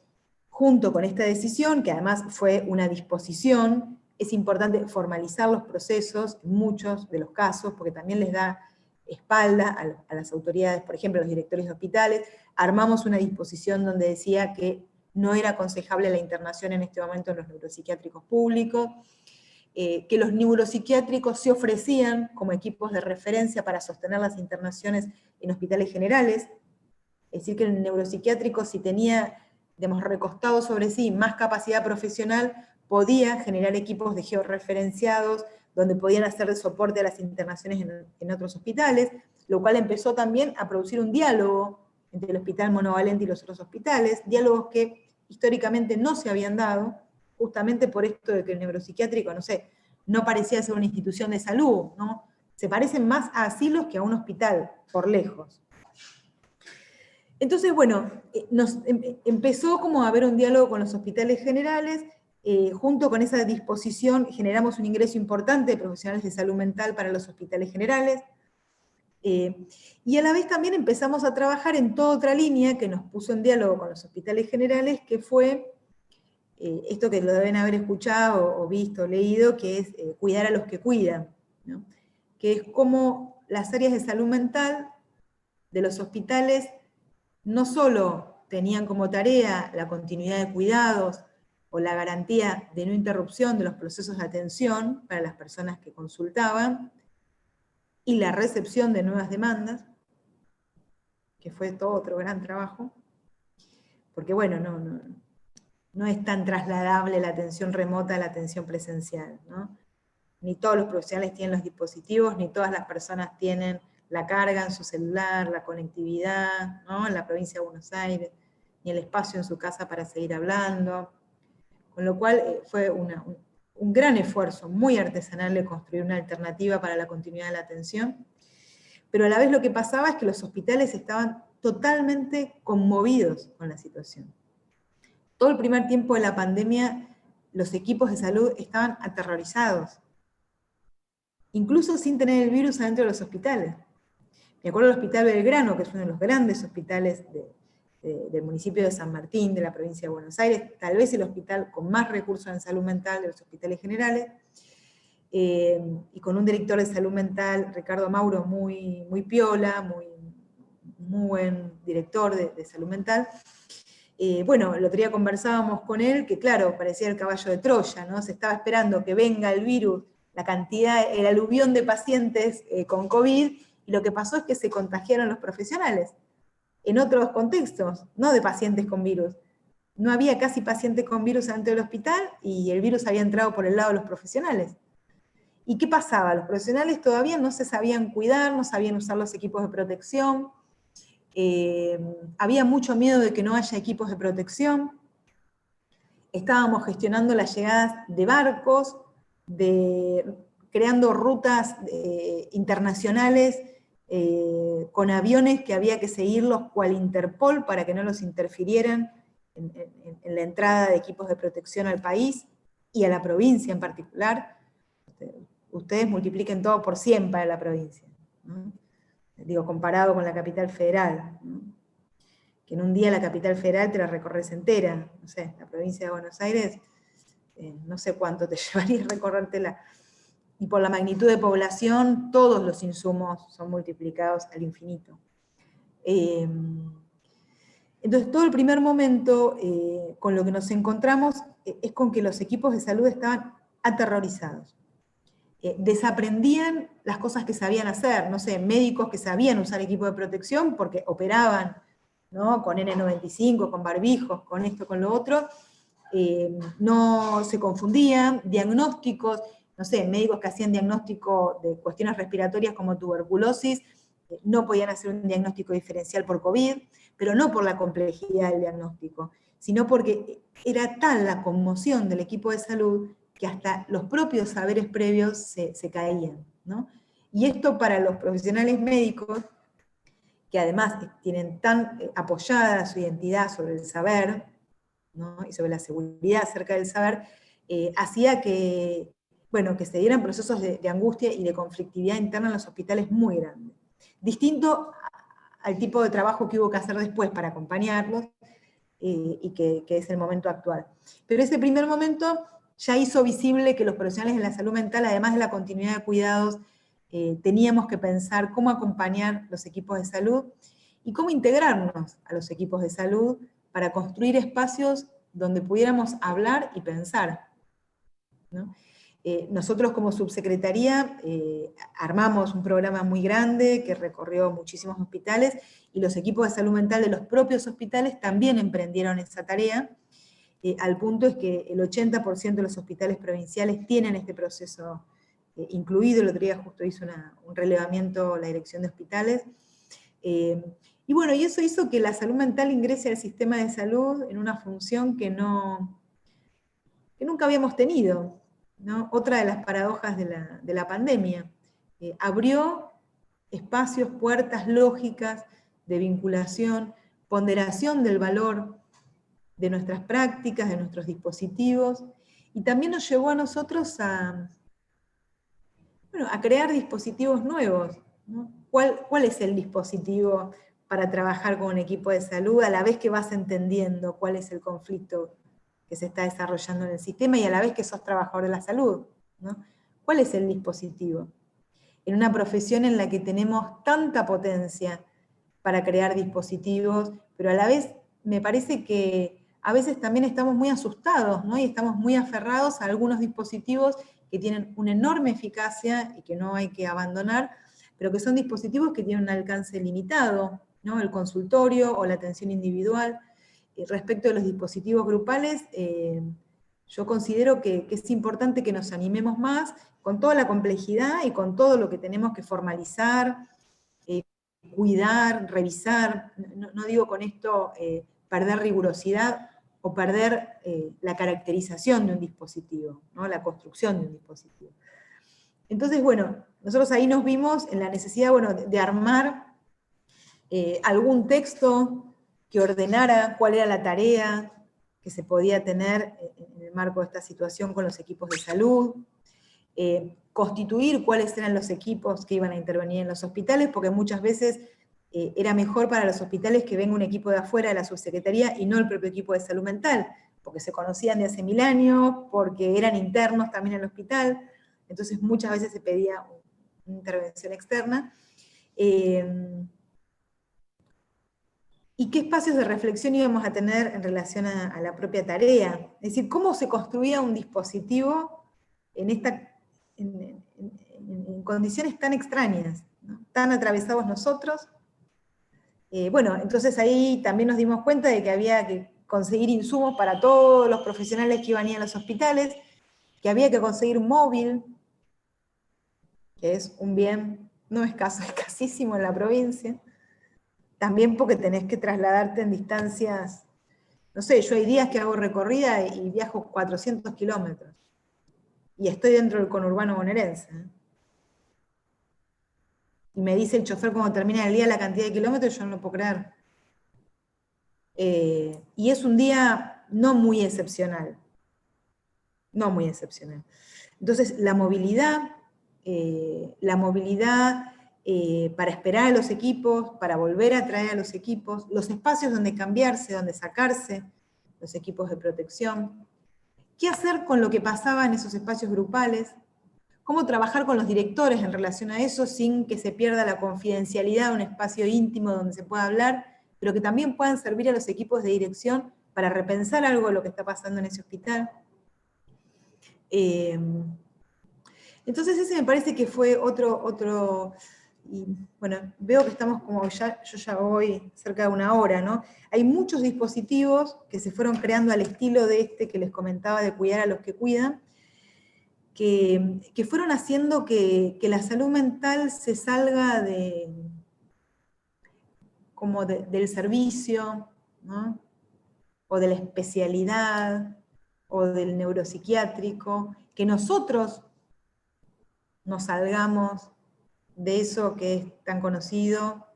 junto con esta decisión, que además fue una disposición, es importante formalizar los procesos en muchos de los casos, porque también les da espalda a las autoridades, por ejemplo, a los directores de hospitales. Armamos una disposición donde decía que no era aconsejable la internación en este momento en los neuropsiquiátricos públicos, que los neuropsiquiátricos se ofrecían como equipos de referencia para sostener las internaciones en hospitales generales, es decir, que el neuropsiquiátrico, si tenía, digamos, recostado sobre sí más capacidad profesional, podía generar equipos de georreferenciados, donde podían hacer de soporte a las internaciones en otros hospitales, lo cual empezó también a producir un diálogo entre el hospital monovalente y los otros hospitales, diálogos que históricamente no se habían dado, justamente por esto de que el neuropsiquiátrico, no sé, no parecía ser una institución de salud, ¿no? Se parecen más a asilos que a un hospital, por lejos. Entonces, bueno, empezó como a haber un diálogo con los hospitales generales, junto con esa disposición generamos un ingreso importante de profesionales de salud mental para los hospitales generales, y a la vez también empezamos a trabajar en toda otra línea que nos puso en diálogo con los hospitales generales, que fue esto que lo deben haber escuchado o visto o leído, que es cuidar a los que cuidan, ¿no? que es cómo las áreas de salud mental de los hospitales no solo tenían como tarea la continuidad de cuidados o la garantía de no interrupción de los procesos de atención para las personas que consultaban y la recepción de nuevas demandas, que fue todo otro gran trabajo, porque bueno, no es tan trasladable la atención remota a la atención presencial, ¿no? Ni todos los profesionales tienen los dispositivos, ni todas las personas tienen la carga en su celular, la conectividad, ¿no? En la provincia de Buenos Aires, ni el espacio en su casa para seguir hablando. Con lo cual fue un gran esfuerzo, muy artesanal, de construir una alternativa para la continuidad de la atención. Pero a la vez lo que pasaba es que los hospitales estaban totalmente conmovidos con la situación. Todo el primer tiempo de la pandemia, los equipos de salud estaban aterrorizados, incluso sin tener el virus adentro de los hospitales. Me acuerdo del Hospital Belgrano, que es uno de los grandes hospitales del municipio de San Martín, de la provincia de Buenos Aires, tal vez el hospital con más recursos en salud mental de los hospitales generales, y con un director de salud mental, Ricardo Mauro, muy piola, muy buen director de salud mental. Bueno, el otro día conversábamos con él, que claro, parecía el caballo de Troya, ¿no? Se estaba esperando que venga el virus, la cantidad, el aluvión de pacientes con COVID, y lo que pasó es que se contagiaron los profesionales, en otros contextos, no de pacientes con virus. No había casi pacientes con virus dentro del hospital, y el virus había entrado por el lado de los profesionales. ¿Y qué pasaba? Los profesionales todavía no se sabían cuidar, no sabían usar los equipos de protección, había mucho miedo de que no haya equipos de protección, estábamos gestionando las llegadas de barcos, creando rutas internacionales con aviones que había que seguirlos cual Interpol para que no los interfirieran en la entrada de equipos de protección al país y a la provincia en particular. Ustedes multipliquen todo por 100 para la provincia, ¿no? Digo, comparado con la capital federal, ¿no? Que en un día la capital federal te la recorres entera, no sé, la provincia de Buenos Aires, no sé cuánto te llevaría recorrértela. Y por la magnitud de población, todos los insumos son multiplicados al infinito. Entonces, todo el primer momento, con lo que nos encontramos, es con que los equipos de salud estaban aterrorizados. Desaprendían las cosas que sabían hacer, no sé, médicos que sabían usar equipo de protección porque operaban, ¿no? Con N95, con barbijos, con esto, con lo otro, no se confundían, diagnósticos, no sé, médicos que hacían diagnóstico de cuestiones respiratorias como tuberculosis, no podían hacer un diagnóstico diferencial por COVID, pero no por la complejidad del diagnóstico, sino porque era tal la conmoción del equipo de salud que hasta los propios saberes previos se caían, ¿no? Y esto para los profesionales médicos, que además tienen tan apoyada su identidad sobre el saber, ¿no? Y sobre la seguridad acerca del saber, hacía que, bueno, que se dieran procesos de angustia y de conflictividad interna en los hospitales muy grandes. Distinto al tipo de trabajo que hubo que hacer después para acompañarlos, y que es el momento actual. Pero ese primer momento ya hizo visible que los profesionales de la salud mental, además de la continuidad de cuidados, teníamos que pensar cómo acompañar los equipos de salud y cómo integrarnos a los equipos de salud para construir espacios donde pudiéramos hablar y pensar, ¿no? Nosotros como subsecretaría armamos un programa muy grande que recorrió muchísimos hospitales, y los equipos de salud mental de los propios hospitales también emprendieron esa tarea, al punto es que el 80% de los hospitales provinciales tienen este proceso incluido. El otro día justo hizo un relevamiento la dirección de hospitales. Y bueno, y eso hizo que la salud mental ingrese al sistema de salud en una función que nunca habíamos tenido, ¿no? Otra de las paradojas de la pandemia. Abrió espacios, puertas lógicas de vinculación, ponderación del valor de nuestras prácticas, de nuestros dispositivos, y también nos llevó a nosotros a crear dispositivos nuevos, ¿no? ¿Cuál es el dispositivo para trabajar con un equipo de salud a la vez que vas entendiendo cuál es el conflicto que se está desarrollando en el sistema y a la vez que sos trabajador de la salud, ¿no? ¿Cuál es el dispositivo? en una profesión en la que tenemos tanta potencia para crear dispositivos, pero a la vez me parece que a veces también estamos muy asustados, ¿no? Y estamos muy aferrados a algunos dispositivos que tienen una enorme eficacia y que no hay que abandonar, pero que son dispositivos que tienen un alcance limitado, ¿no? El consultorio o la atención individual. Respecto de los dispositivos grupales, yo considero que es importante que nos animemos más con toda la complejidad y con todo lo que tenemos que formalizar, cuidar, revisar. No digo con esto perder rigurosidad o perder la caracterización de un dispositivo, ¿no? La construcción de un dispositivo. Entonces, bueno, nosotros ahí nos vimos en la necesidad, bueno, de armar algún texto que ordenara cuál era la tarea que se podía tener en el marco de esta situación con los equipos de salud, constituir cuáles eran los equipos que iban a intervenir en los hospitales, porque muchas veces era mejor para los hospitales que venga un equipo de afuera de la subsecretaría y no el propio equipo de salud mental, porque se conocían de hace 1000 años, porque eran internos también en el hospital, entonces muchas veces se pedía una intervención externa. ¿Y qué espacios de reflexión íbamos a tener en relación a la propia tarea? Es decir, ¿cómo se construía un dispositivo en condiciones tan extrañas, ¿no? Tan atravesados nosotros? Bueno, entonces ahí también nos dimos cuenta de que había que conseguir insumos para todos los profesionales que iban a ir a los hospitales, que había que conseguir un móvil, que es un bien no escaso, escasísimo en la provincia, también porque tenés que trasladarte en distancias, no sé, yo hay días que hago recorrida y viajo 400 kilómetros, y estoy dentro del conurbano bonaerense, ¿eh? Y me dice el chofer cuando termina el día la cantidad de kilómetros, yo no lo puedo creer. Y es un día no muy excepcional. No muy excepcional. Entonces, la movilidad para esperar a los equipos, para volver a traer a los equipos, los espacios donde cambiarse, donde sacarse los equipos de protección, qué hacer con lo que pasaba en esos espacios grupales, cómo trabajar con los directores en relación a eso sin que se pierda la confidencialidad de un espacio íntimo donde se pueda hablar, pero que también puedan servir a los equipos de dirección para repensar algo de lo que está pasando en ese hospital. Entonces ese me parece que fue otro y bueno, veo que estamos como yo ya voy cerca de una hora, ¿no? Hay muchos dispositivos que se fueron creando al estilo de este que les comentaba de cuidar a los que cuidan, que fueron haciendo que la salud mental se salga del servicio, ¿no? O de la especialidad, o del neuropsiquiátrico, que nosotros nos salgamos de eso que es tan conocido,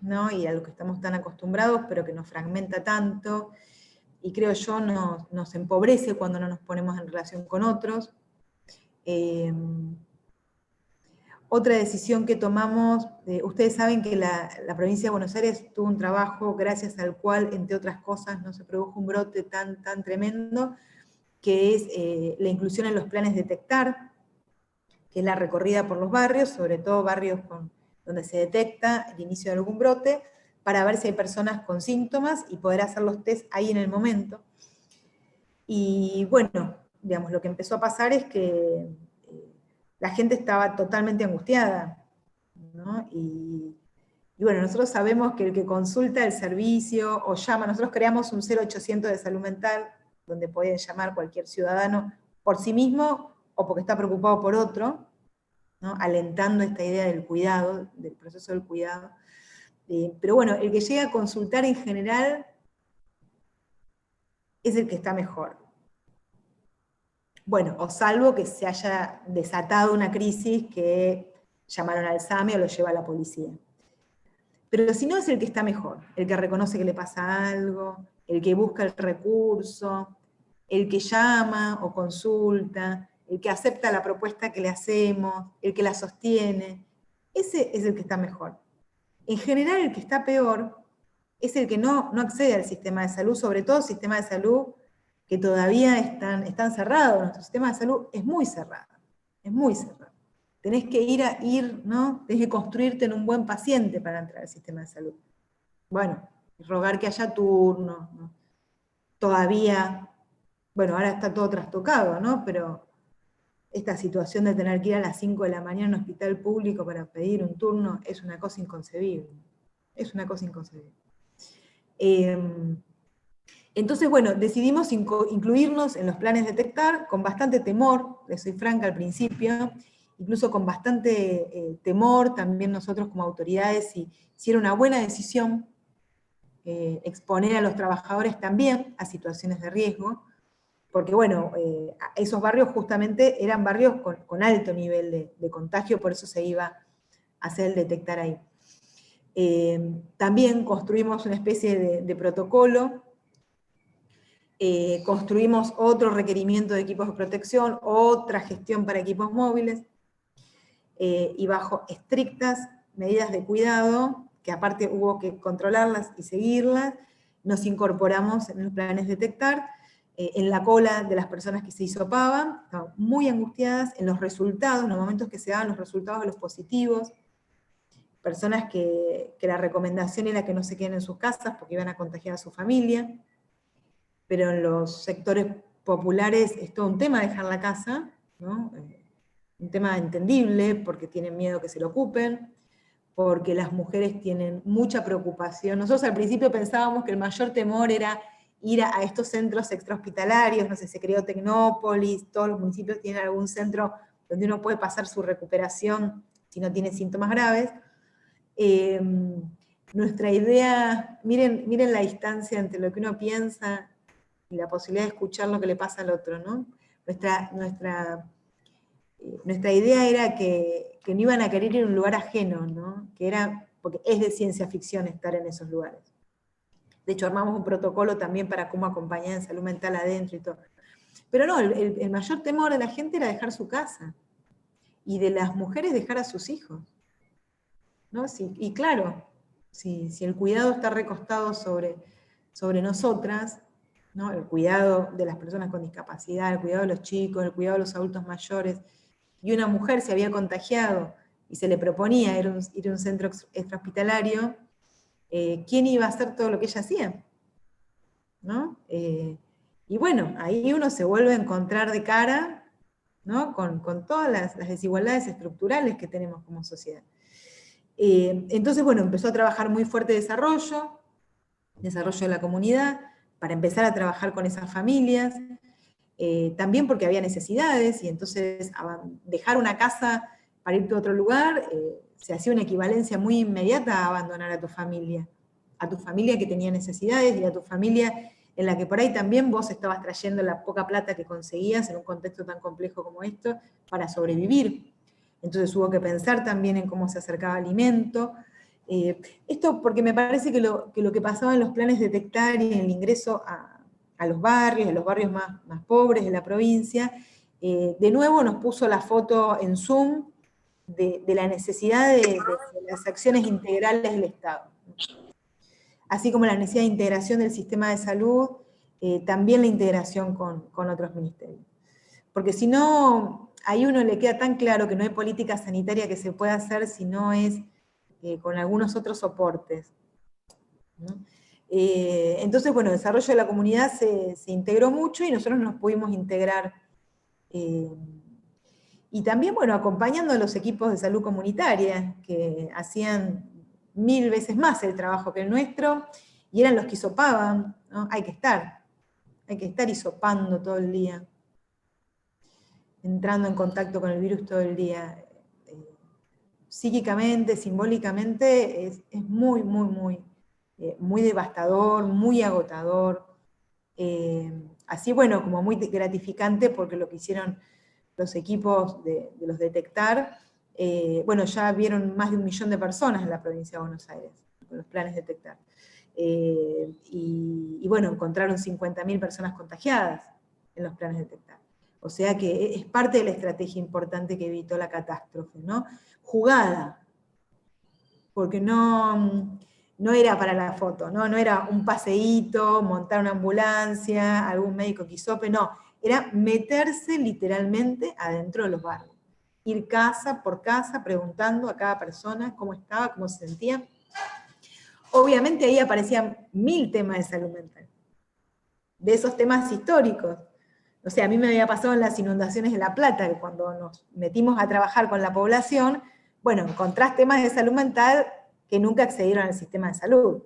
¿no? Y a lo que estamos tan acostumbrados, pero que nos fragmenta tanto, y creo yo nos empobrece cuando no nos ponemos en relación con otros. Otra decisión que tomamos, ustedes saben que la provincia de Buenos Aires tuvo un trabajo gracias al cual, entre otras cosas, no se produjo un brote tan tremendo, que es la inclusión en los planes Detectar, que es la recorrida por los barrios, sobre todo barrios donde se detecta el inicio de algún brote, para ver si hay personas con síntomas y poder hacer los test ahí en el momento. Y bueno, digamos, lo que empezó a pasar es que la gente estaba totalmente angustiada, ¿no? Y bueno, nosotros sabemos que el que consulta el servicio o llama, nosotros creamos un 0800 de salud mental, donde pueden llamar cualquier ciudadano por sí mismo o porque está preocupado por otro, ¿no? Alentando esta idea del cuidado, del proceso del cuidado. Pero bueno, el que llega a consultar en general es el que está mejor. Bueno, o salvo que se haya desatado una crisis que llamaron al SAME o lo lleva a la policía. Pero si no, es el que está mejor, el que reconoce que le pasa algo, el que busca el recurso, el que llama o consulta, el que acepta la propuesta que le hacemos, el que la sostiene. Ese es el que está mejor. En general, el que está peor es el que no accede al sistema de salud, sobre todo el sistema de salud que todavía están cerrados. Nuestro sistema de salud es muy cerrado, es muy cerrado. tenés que ir, ¿no? Tenés que construirte en un buen paciente para entrar al sistema de salud. Bueno, rogar que haya turnos, ¿no? Todavía, bueno, ahora está todo trastocado, ¿no? Pero esta situación de tener que ir a las 5 de la mañana a un hospital público para pedir un turno es una cosa inconcebible. Es una cosa inconcebible. Entonces, bueno, decidimos incluirnos en los planes Detectar con bastante temor, les soy franca al principio, incluso con bastante temor también nosotros como autoridades, si era una buena decisión exponer a los trabajadores también a situaciones de riesgo, porque bueno, esos barrios justamente eran barrios con alto nivel de contagio, por eso se iba a hacer el Detectar ahí. También construimos una especie de protocolo, construimos otro requerimiento de equipos de protección, otra gestión para equipos móviles, y bajo estrictas medidas de cuidado, que aparte hubo que controlarlas y seguirlas, nos incorporamos en los planes Detectar, en la cola de las personas que se hisopaban, estaban muy angustiadas, en los resultados, en los momentos que se daban los resultados de los positivos, personas que la recomendación era que no se queden en sus casas porque iban a contagiar a su familia, pero en los sectores populares es todo un tema dejar la casa, ¿no? Un tema entendible porque tienen miedo que se lo ocupen, porque las mujeres tienen mucha preocupación. Nosotros al principio pensábamos que el mayor temor era ir a estos centros extrahospitalarios, no sé, se creó Tecnópolis, todos los municipios tienen algún centro donde uno puede pasar su recuperación si no tiene síntomas graves. Nuestra idea, miren la distancia entre lo que uno piensa y la posibilidad de escuchar lo que le pasa al otro, ¿no? Nuestra idea era que no iban a querer ir a un lugar ajeno, ¿no? Que era, porque es de ciencia ficción estar en esos lugares. De hecho, armamos un protocolo también para cómo acompañar en salud mental adentro y todo. Pero no, el mayor temor de la gente era dejar su casa, y de las mujeres dejar a sus hijos, ¿no? Y claro, si el cuidado está recostado sobre nosotras, ¿no? El cuidado de las personas con discapacidad, el cuidado de los chicos, el cuidado de los adultos mayores, y una mujer se había contagiado y se le proponía ir a un centro extrahospitalario, ¿quién iba a hacer todo lo que ella hacía? ¿No? Y bueno, ahí uno se vuelve a encontrar de cara, ¿no? con todas las desigualdades estructurales que tenemos como sociedad. Entonces, bueno, empezó a trabajar muy fuerte desarrollo de la comunidad, para empezar a trabajar con esas familias, también porque había necesidades, y entonces dejar una casa para irte a otro lugar, se hacía una equivalencia muy inmediata a abandonar a tu familia que tenía necesidades, y a tu familia en la que por ahí también vos estabas trayendo la poca plata que conseguías en un contexto tan complejo como esto para sobrevivir. Entonces hubo que pensar también en cómo se acercaba alimento. Esto porque me parece que lo que pasaba en los planes Detectar y en el ingreso a los barrios más pobres de la provincia, de nuevo nos puso la foto en Zoom de la necesidad de las acciones integrales del Estado. Así como la necesidad de integración del sistema de salud, también la integración con otros ministerios. Porque si no, ahí uno le queda tan claro que no hay política sanitaria que se pueda hacer si no es con algunos otros soportes, ¿no? Entonces, bueno, el desarrollo de la comunidad se integró mucho y nosotros nos pudimos integrar. Y también, bueno, acompañando a los equipos de salud comunitaria, que hacían 1000 veces más el trabajo que el nuestro, y eran los que hisopaban, ¿no? Hay que estar hisopando todo el día, entrando en contacto con el virus todo el día. Psíquicamente, simbólicamente, es muy, muy, muy devastador, muy agotador. Así, bueno, como muy gratificante, porque lo que hicieron los equipos de los Detectar, bueno, ya vieron más de 1 millón de personas en la provincia de Buenos Aires, con los planes Detectar. Y bueno, encontraron 50.000 personas contagiadas en los planes Detectar. O sea que es parte de la estrategia importante que evitó la catástrofe, ¿no? Jugada, porque no era para la foto, no era un paseíto, montar una ambulancia, algún médico que hisope, no, era meterse literalmente adentro de los barrios. ir casa por casa preguntando a cada persona cómo estaba, cómo se sentía. Obviamente ahí aparecían 1000 temas de salud mental, de esos temas históricos. O sea, a mí me había pasado en las inundaciones de La Plata, que cuando nos metimos a trabajar con la población, bueno, encontrás temas de salud mental que nunca accedieron al sistema de salud.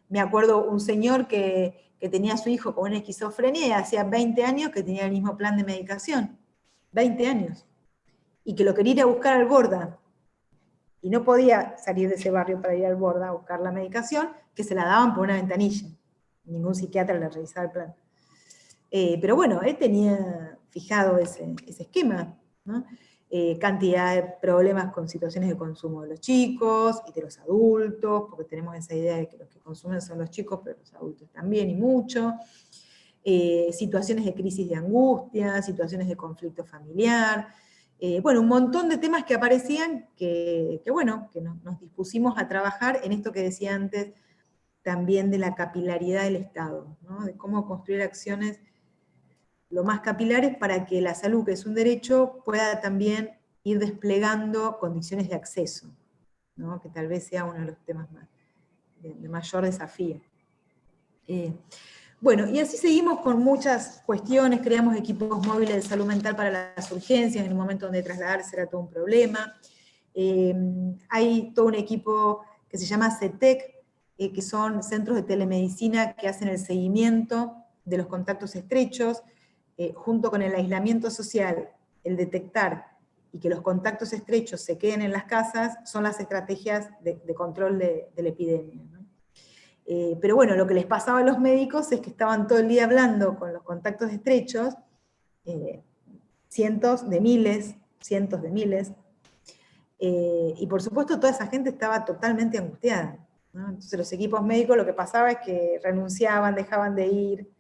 Me acuerdo un señor que tenía a su hijo con una esquizofrenia y hacía 20 años que tenía el mismo plan de medicación. 20 años. Y que lo quería ir a buscar al Borda. Y no podía salir de ese barrio para ir al Borda a buscar la medicación, que se la daban por una ventanilla. Ningún psiquiatra le revisaba el plan. Pero bueno, él tenía fijado ese esquema, ¿no? Cantidad de problemas con situaciones de consumo de los chicos y de los adultos, porque tenemos esa idea de que los que consumen son los chicos, pero los adultos también y mucho. Situaciones de crisis de angustia, situaciones de conflicto familiar, bueno, un montón de temas que aparecían que nos dispusimos a trabajar en esto que decía antes, también de la capilaridad del Estado, ¿no? De cómo construir acciones lo más capilares para que la salud, que es un derecho, pueda también ir desplegando condiciones de acceso, ¿no? Que tal vez sea uno de los temas de mayor desafío. Bueno, y así seguimos con muchas cuestiones, creamos equipos móviles de salud mental para las urgencias, en un momento donde trasladarse era todo un problema. Hay todo un equipo que se llama CETEC, que son centros de telemedicina que hacen el seguimiento de los contactos estrechos, junto con el aislamiento social, el detectar y que los contactos estrechos se queden en las casas, son las estrategias de control de la epidemia, ¿no? Pero bueno, lo que les pasaba a los médicos es que estaban todo el día hablando con los contactos estrechos, cientos de miles, y por supuesto toda esa gente estaba totalmente angustiada, ¿no? Entonces los equipos médicos lo que pasaba es que renunciaban, dejaban de ir.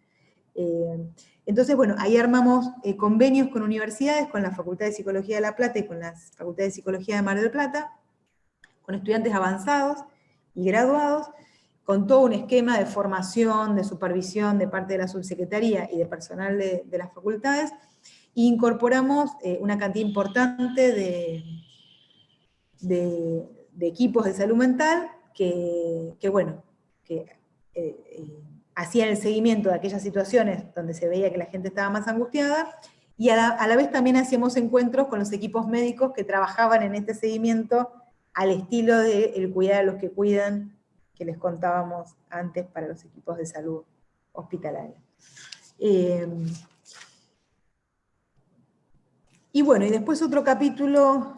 Entonces, bueno, ahí armamos convenios con universidades, con la Facultad de Psicología de La Plata y con las Facultades de Psicología de Mar del Plata, con estudiantes avanzados y graduados, con todo un esquema de formación, de supervisión de parte de la subsecretaría y de personal de las facultades, e incorporamos una cantidad importante de equipos de salud mental que hacían el seguimiento de aquellas situaciones donde se veía que la gente estaba más angustiada, y a la vez también hacíamos encuentros con los equipos médicos que trabajaban en este seguimiento al estilo del cuidar a los que cuidan, que les contábamos antes para los equipos de salud hospitalaria. Y bueno, y después otro capítulo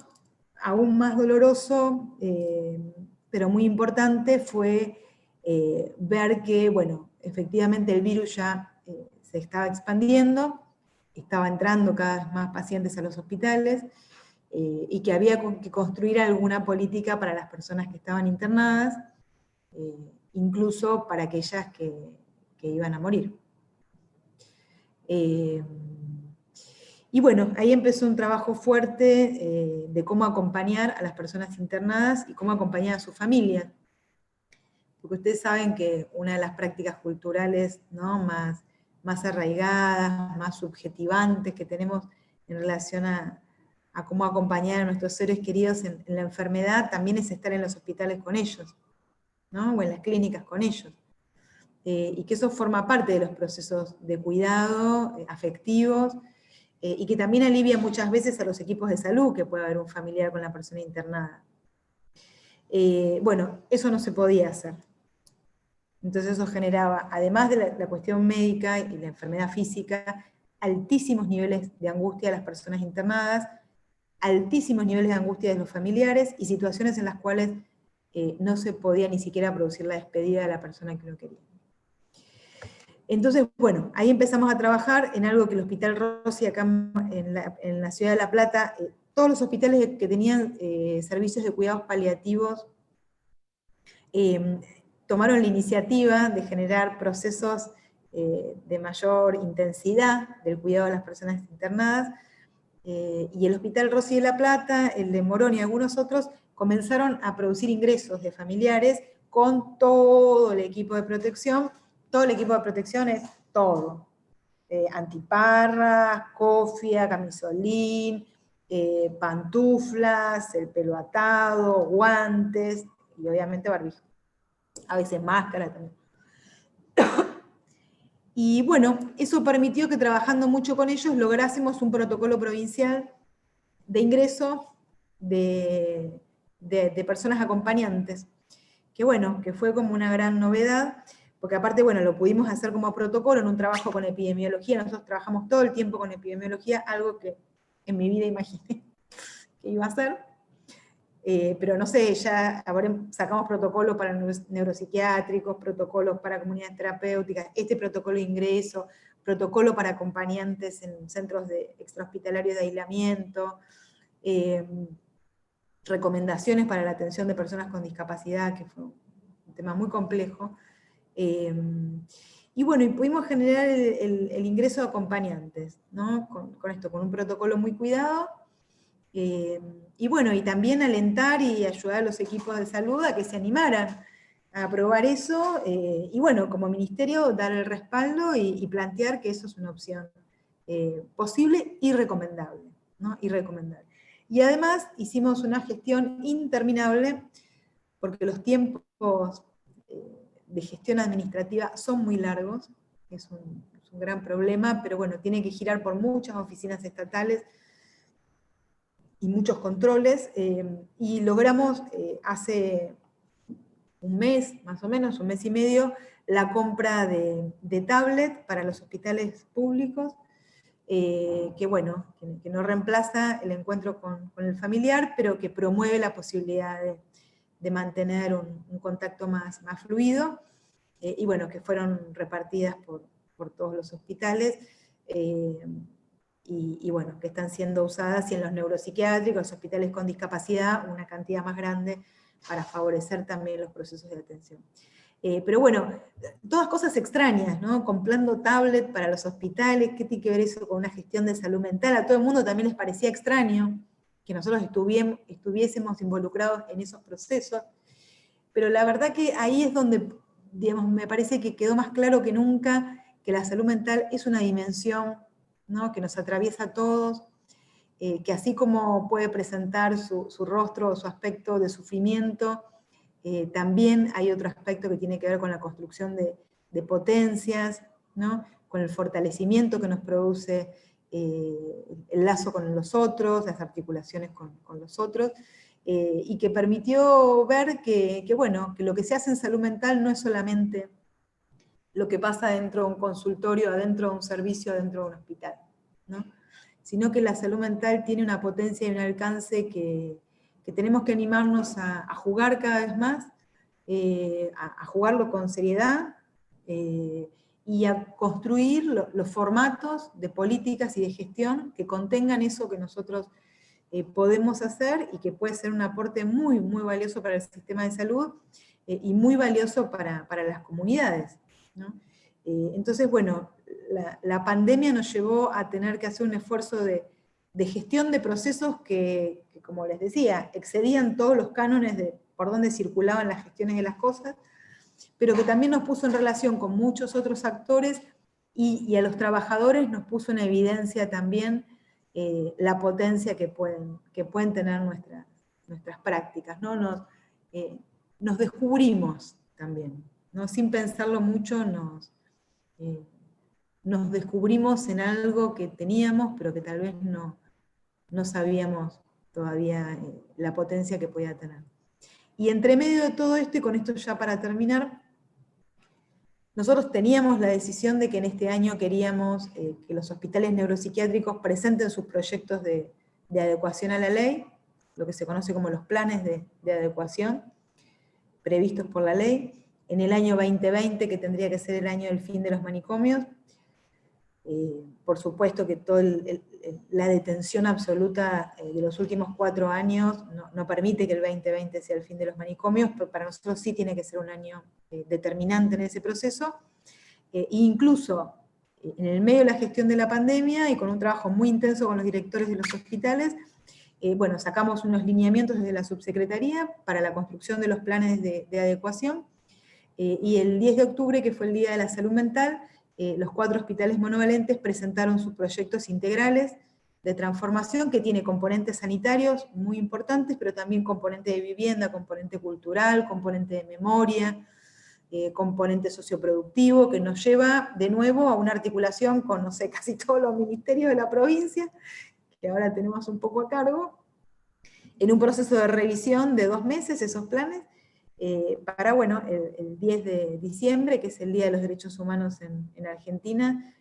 aún más doloroso, pero muy importante, fue ver que, bueno, efectivamente el virus ya se estaba expandiendo, estaba entrando cada vez más pacientes a los hospitales, y que había que construir alguna política para las personas que estaban internadas, incluso para aquellas que iban a morir. Y bueno, ahí empezó un trabajo fuerte de cómo acompañar a las personas internadas y cómo acompañar a sus familias. Porque ustedes saben que una de las prácticas culturales, ¿no?, más arraigadas, más subjetivantes que tenemos en relación a cómo acompañar a nuestros seres queridos en la enfermedad, también es estar en los hospitales con ellos, ¿no?, o en las clínicas con ellos. Y que eso forma parte de los procesos de cuidado afectivos, y que también alivia muchas veces a los equipos de salud que puede haber un familiar con la persona internada. Bueno, eso no se podía hacer. Entonces eso generaba, además de la cuestión médica y la enfermedad física, altísimos niveles de angustia de las personas internadas, altísimos niveles de angustia de los familiares y situaciones en las cuales no se podía ni siquiera producir la despedida de la persona que uno quería. Entonces, bueno, ahí empezamos a trabajar en algo que el Hospital Rossi, acá en la ciudad de La Plata, todos los hospitales que tenían servicios de cuidados paliativos tomaron la iniciativa de generar procesos de mayor intensidad del cuidado de las personas internadas, y el Hospital Rossi de La Plata, el de Morón y algunos otros, comenzaron a producir ingresos de familiares con todo el equipo de protección. Todo el equipo de protección es todo. Antiparras, cofia, camisolín, pantuflas, el pelo atado, guantes, y obviamente barbijo. A veces máscara también. Y bueno, eso permitió que trabajando mucho con ellos lográsemos un protocolo provincial de ingreso de personas acompañantes, que bueno, que fue como una gran novedad, porque aparte, bueno, lo pudimos hacer como protocolo en un trabajo con epidemiología. Nosotros trabajamos todo el tiempo con epidemiología, algo que en mi vida imaginé que iba a hacer. Pero no sé, ya ahora sacamos protocolos para neuropsiquiátricos, protocolos para comunidades terapéuticas, este protocolo de ingreso, protocolo para acompañantes en centros extrahospitalarios de aislamiento, recomendaciones para la atención de personas con discapacidad, que fue un tema muy complejo. Y bueno, y pudimos generar el ingreso de acompañantes, ¿no? Con esto, con un protocolo muy cuidado. Y bueno, y también alentar y ayudar a los equipos de salud a que se animaran a aprobar eso, y bueno, como ministerio dar el respaldo y plantear que eso es una opción posible y recomendable, ¿no? Y recomendable. Y además hicimos una gestión interminable, porque los tiempos de gestión administrativa son muy largos, es un gran problema, pero bueno, tiene que girar por muchas oficinas estatales, y muchos controles, y logramos hace un mes, más o menos, un mes y medio, la compra de tablet para los hospitales públicos, que bueno, que no reemplaza el encuentro con el familiar, pero que promueve la posibilidad de mantener un contacto más fluido, y bueno, que fueron repartidas por todos los hospitales, y bueno, que están siendo usadas y en los neuropsiquiátricos, los hospitales con discapacidad, una cantidad más grande para favorecer también los procesos de atención. Pero bueno, todas cosas extrañas, ¿no? Comprando tablet para los hospitales, ¿qué tiene que ver eso con una gestión de salud mental? A todo el mundo también les parecía extraño que nosotros estuviésemos involucrados en esos procesos, pero la verdad que ahí es donde, digamos, me parece que quedó más claro que nunca que la salud mental es una dimensión, ¿no? Que nos atraviesa a todos, que así como puede presentar su rostro o su aspecto de sufrimiento, también hay otro aspecto que tiene que ver con la construcción de potencias, ¿no? Con el fortalecimiento que nos produce el lazo con los otros, las articulaciones con los otros, y que permitió ver bueno, que lo que se hace en salud mental no es solamente lo que pasa dentro de un consultorio, adentro de un servicio, adentro de un hospital, ¿no? Sino que la salud mental tiene una potencia y un alcance que tenemos que animarnos a jugar cada vez más, a jugarlo con seriedad, y a construir los formatos de políticas y de gestión que contengan eso que nosotros podemos hacer, y que puede ser un aporte muy, muy valioso para el sistema de salud, y muy valioso para las comunidades, ¿no? Entonces, bueno, la pandemia nos llevó a tener que hacer un esfuerzo de gestión de procesos que, como les decía, excedían todos los cánones de por dónde circulaban las gestiones de las cosas, pero que también nos puso en relación con muchos otros actores, y a los trabajadores nos puso en evidencia también la potencia que pueden tener nuestras prácticas, ¿no? Nos descubrimos también, ¿no? Sin pensarlo mucho nos descubrimos en algo que teníamos, pero que tal vez no sabíamos todavía la potencia que podía tener. Y entre medio de todo esto, y con esto ya para terminar, nosotros teníamos la decisión de que en este año queríamos que los hospitales neuropsiquiátricos presenten sus proyectos de adecuación a la ley, lo que se conoce como los planes de adecuación previstos por la ley, en el año 2020, que tendría que ser el año del fin de los manicomios. Por supuesto que toda la detención absoluta de los últimos 4 años no permite que el 2020 sea el fin de los manicomios, pero para nosotros sí tiene que ser un año determinante en ese proceso. Incluso en el medio de la gestión de la pandemia y con un trabajo muy intenso con los directores de los hospitales, bueno, sacamos unos lineamientos desde la subsecretaría para la construcción de los planes de adecuación, y el 10 de octubre, que fue el Día de la Salud Mental, los 4 hospitales monovalentes presentaron sus proyectos integrales de transformación que tiene componentes sanitarios muy importantes, pero también componente de vivienda, componente cultural, componente de memoria, componente socioproductivo, que nos lleva de nuevo a una articulación con, no sé, casi todos los ministerios de la provincia, que ahora tenemos un poco a cargo, en un proceso de revisión de 2 meses esos planes, para, bueno, el 10 de diciembre, que es el Día de los Derechos Humanos en Argentina,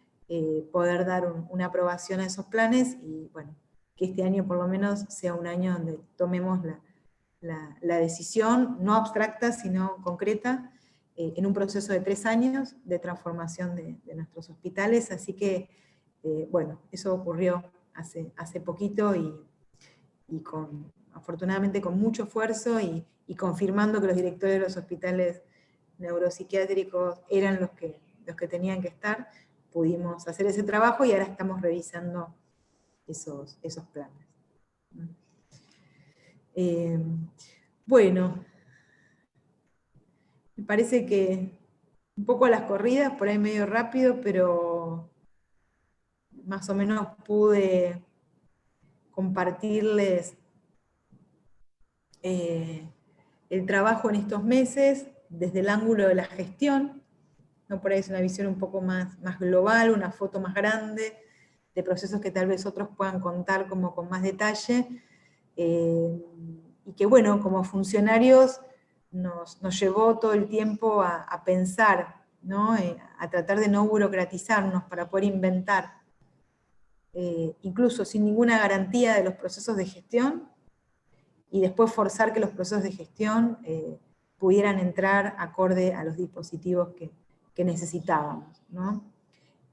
poder dar una aprobación a esos planes, y bueno, que este año por lo menos sea un año donde tomemos la decisión, no abstracta, sino concreta, en un proceso de 3 años de transformación de nuestros hospitales, así que, bueno, eso ocurrió hace poquito, y afortunadamente con mucho esfuerzo, y confirmando que los directores de los hospitales neuropsiquiátricos eran los que tenían que estar, pudimos hacer ese trabajo y ahora estamos revisando esos planes. Bueno, me parece que un poco a las corridas, por ahí medio rápido, pero más o menos pude compartirles el trabajo en estos meses desde el ángulo de la gestión, ¿no? Por ahí es una visión un poco más global, una foto más grande, de procesos que tal vez otros puedan contar como con más detalle, y que bueno, como funcionarios nos llevó todo el tiempo a pensar, ¿no? A tratar de no burocratizarnos para poder inventar, incluso sin ninguna garantía de los procesos de gestión, y después forzar que los procesos de gestión pudieran entrar acorde a los dispositivos que necesitábamos, ¿no?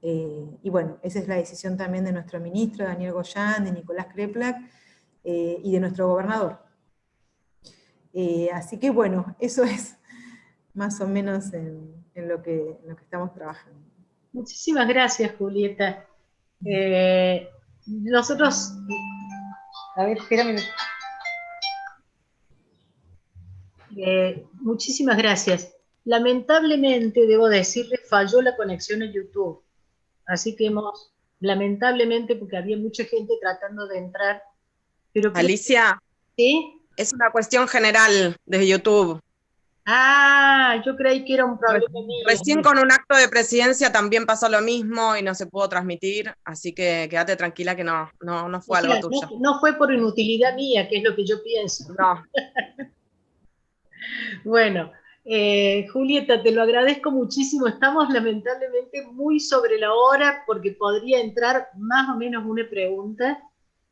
Y bueno, esa es la decisión también de nuestro ministro, Daniel Goyán, de Nicolás Kreplak, y de nuestro gobernador. Así que bueno, eso es más o menos en lo que estamos trabajando. Muchísimas gracias, Julieta. Nosotros, a ver, espérame. Muchísimas gracias. Lamentablemente, debo decirle, falló la conexión en YouTube. Así que lamentablemente, porque había mucha gente tratando de entrar, pero Alicia, ¿sí? es una cuestión general de YouTube. Ah, yo creí que era un problema mío. Recién con un acto de presidencia también pasó lo mismo y no se pudo transmitir, así que quédate tranquila que no fue algo tuyo. No fue por inutilidad mía, que es lo que yo pienso. No. Bueno, Julieta, te lo agradezco muchísimo. Estamos lamentablemente muy sobre la hora porque podría entrar más o menos una pregunta.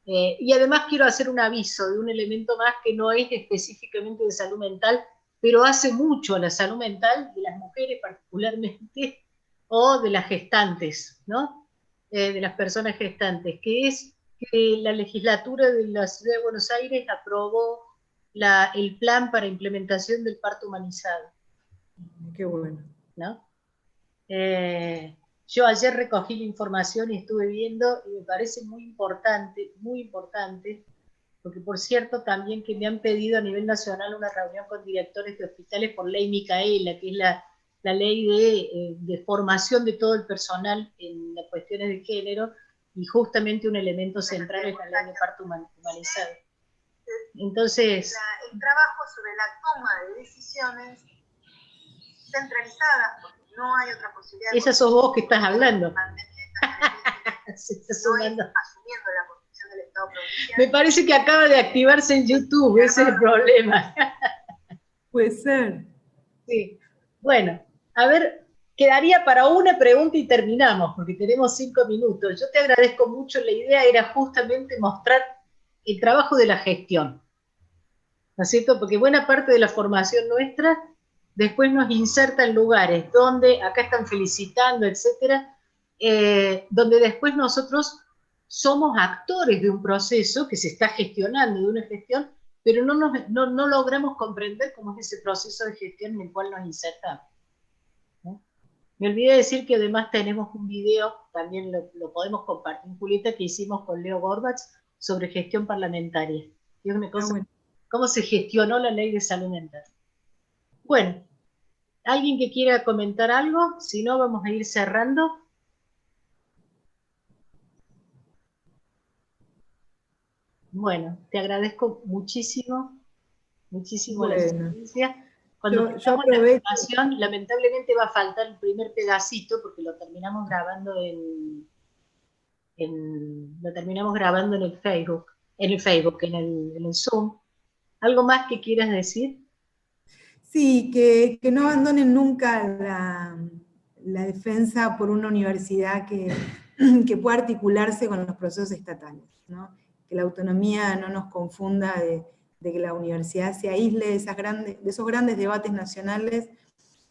Y además quiero hacer un aviso de un elemento más que no es específicamente de salud mental, pero hace mucho a la salud mental de las mujeres particularmente, o de las gestantes, ¿no? De las personas gestantes, que es que la legislatura de la Ciudad de Buenos Aires aprobó el plan para implementación del parto humanizado. Qué bueno. ¿No? Yo ayer recogí la información y estuve viendo, y me parece muy importante, porque por cierto también que me han pedido a nivel nacional una reunión con directores de hospitales por ley Micaela, que es la ley de formación de todo el personal en las cuestiones de género, y justamente un elemento central es la ley de parto humanizado. Entonces, el trabajo sobre la toma de decisiones centralizadas, porque no hay otra posibilidad. Esa sos vos que estás hablando. Se está sumando. Asumiendo la posición del Estado provincial. Me parece que acaba de activarse en YouTube, ese es el problema. Puede ser. Sí. Bueno, a ver, quedaría para una pregunta y terminamos, porque tenemos 5 minutos. Yo te agradezco mucho, la idea era justamente mostrar el trabajo de la gestión, ¿no es cierto? Porque buena parte de la formación nuestra después nos inserta en lugares donde acá están felicitando, etcétera, donde después nosotros somos actores de un proceso que se está gestionando, de una gestión, pero no logramos comprender cómo es ese proceso de gestión en el cual nos insertamos. ¿No? Me olvidé de decir que además tenemos un video, también lo podemos compartir, Julieta, que hicimos con Leo Gorbach sobre gestión parlamentaria. Y es una cosa, cómo se gestionó la ley de salud mental. Bueno, ¿alguien que quiera comentar algo? Si no, vamos a ir cerrando. Bueno, te agradezco muchísimo, muchísimo la Bueno, asistencia. Cuando yo tengamos la aprovecho. grabación, lamentablemente va a faltar el primer pedacito porque lo terminamos grabando en el Facebook, en el Zoom. ¿Algo más que quieras decir? Sí, que no abandonen nunca la defensa por una universidad que pueda articularse con los procesos estatales, ¿no? Que la autonomía no nos confunda de que la universidad se aísle de esos grandes debates nacionales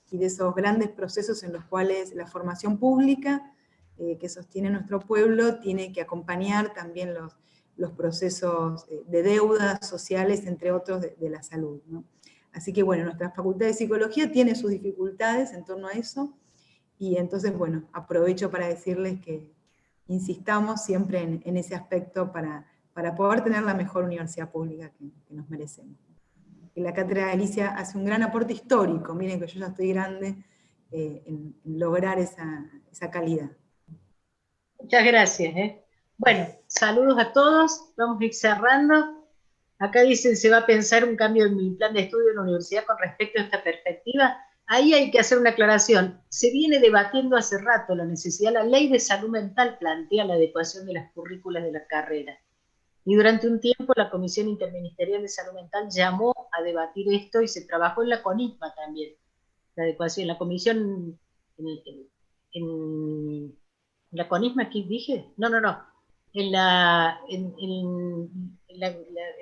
y de esos grandes procesos en los cuales la formación pública que sostiene nuestro pueblo tiene que acompañar también los procesos de deudas sociales, entre otros, de la salud, ¿no? Así que bueno, nuestra Facultad de Psicología tiene sus dificultades en torno a eso, y entonces bueno, aprovecho para decirles que insistamos siempre en ese aspecto para poder tener la mejor universidad pública que nos merecemos. Y la Cátedra de Alicia hace un gran aporte histórico, miren que yo ya estoy grande, en lograr esa calidad. Muchas gracias. Bueno, saludos a todos, vamos a ir cerrando. Acá dicen, se va a pensar un cambio en mi plan de estudio en la universidad con respecto a esta perspectiva. Ahí hay que hacer una aclaración. Se viene debatiendo hace rato la necesidad, la ley de salud mental plantea la adecuación de las currículas de la carrera. Y durante un tiempo la Comisión Interministerial de Salud Mental llamó a debatir esto y se trabajó en la CONISMA también, la adecuación, la comisión, en la CONISMA, ¿qué dije? No, el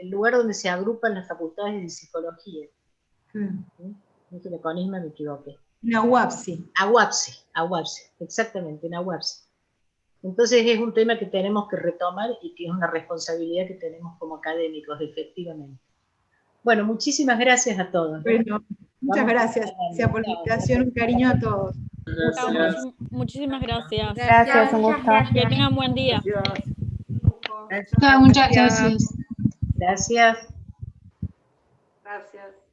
lugar donde se agrupan las facultades de psicología. Dije la CONISMA, me equivoqué. En AUAPSI. AUAPSI, exactamente, en AUAPSI. Entonces es un tema que tenemos que retomar y que es una responsabilidad que tenemos como académicos, efectivamente. Bueno, muchísimas gracias a todos. Bueno, muchas gracias, sea por la invitación, un cariño a todos. Muchísimas gracias. Gracias, un gusto. Que tengan buen día. Muchas gracias. Gracias. Gracias.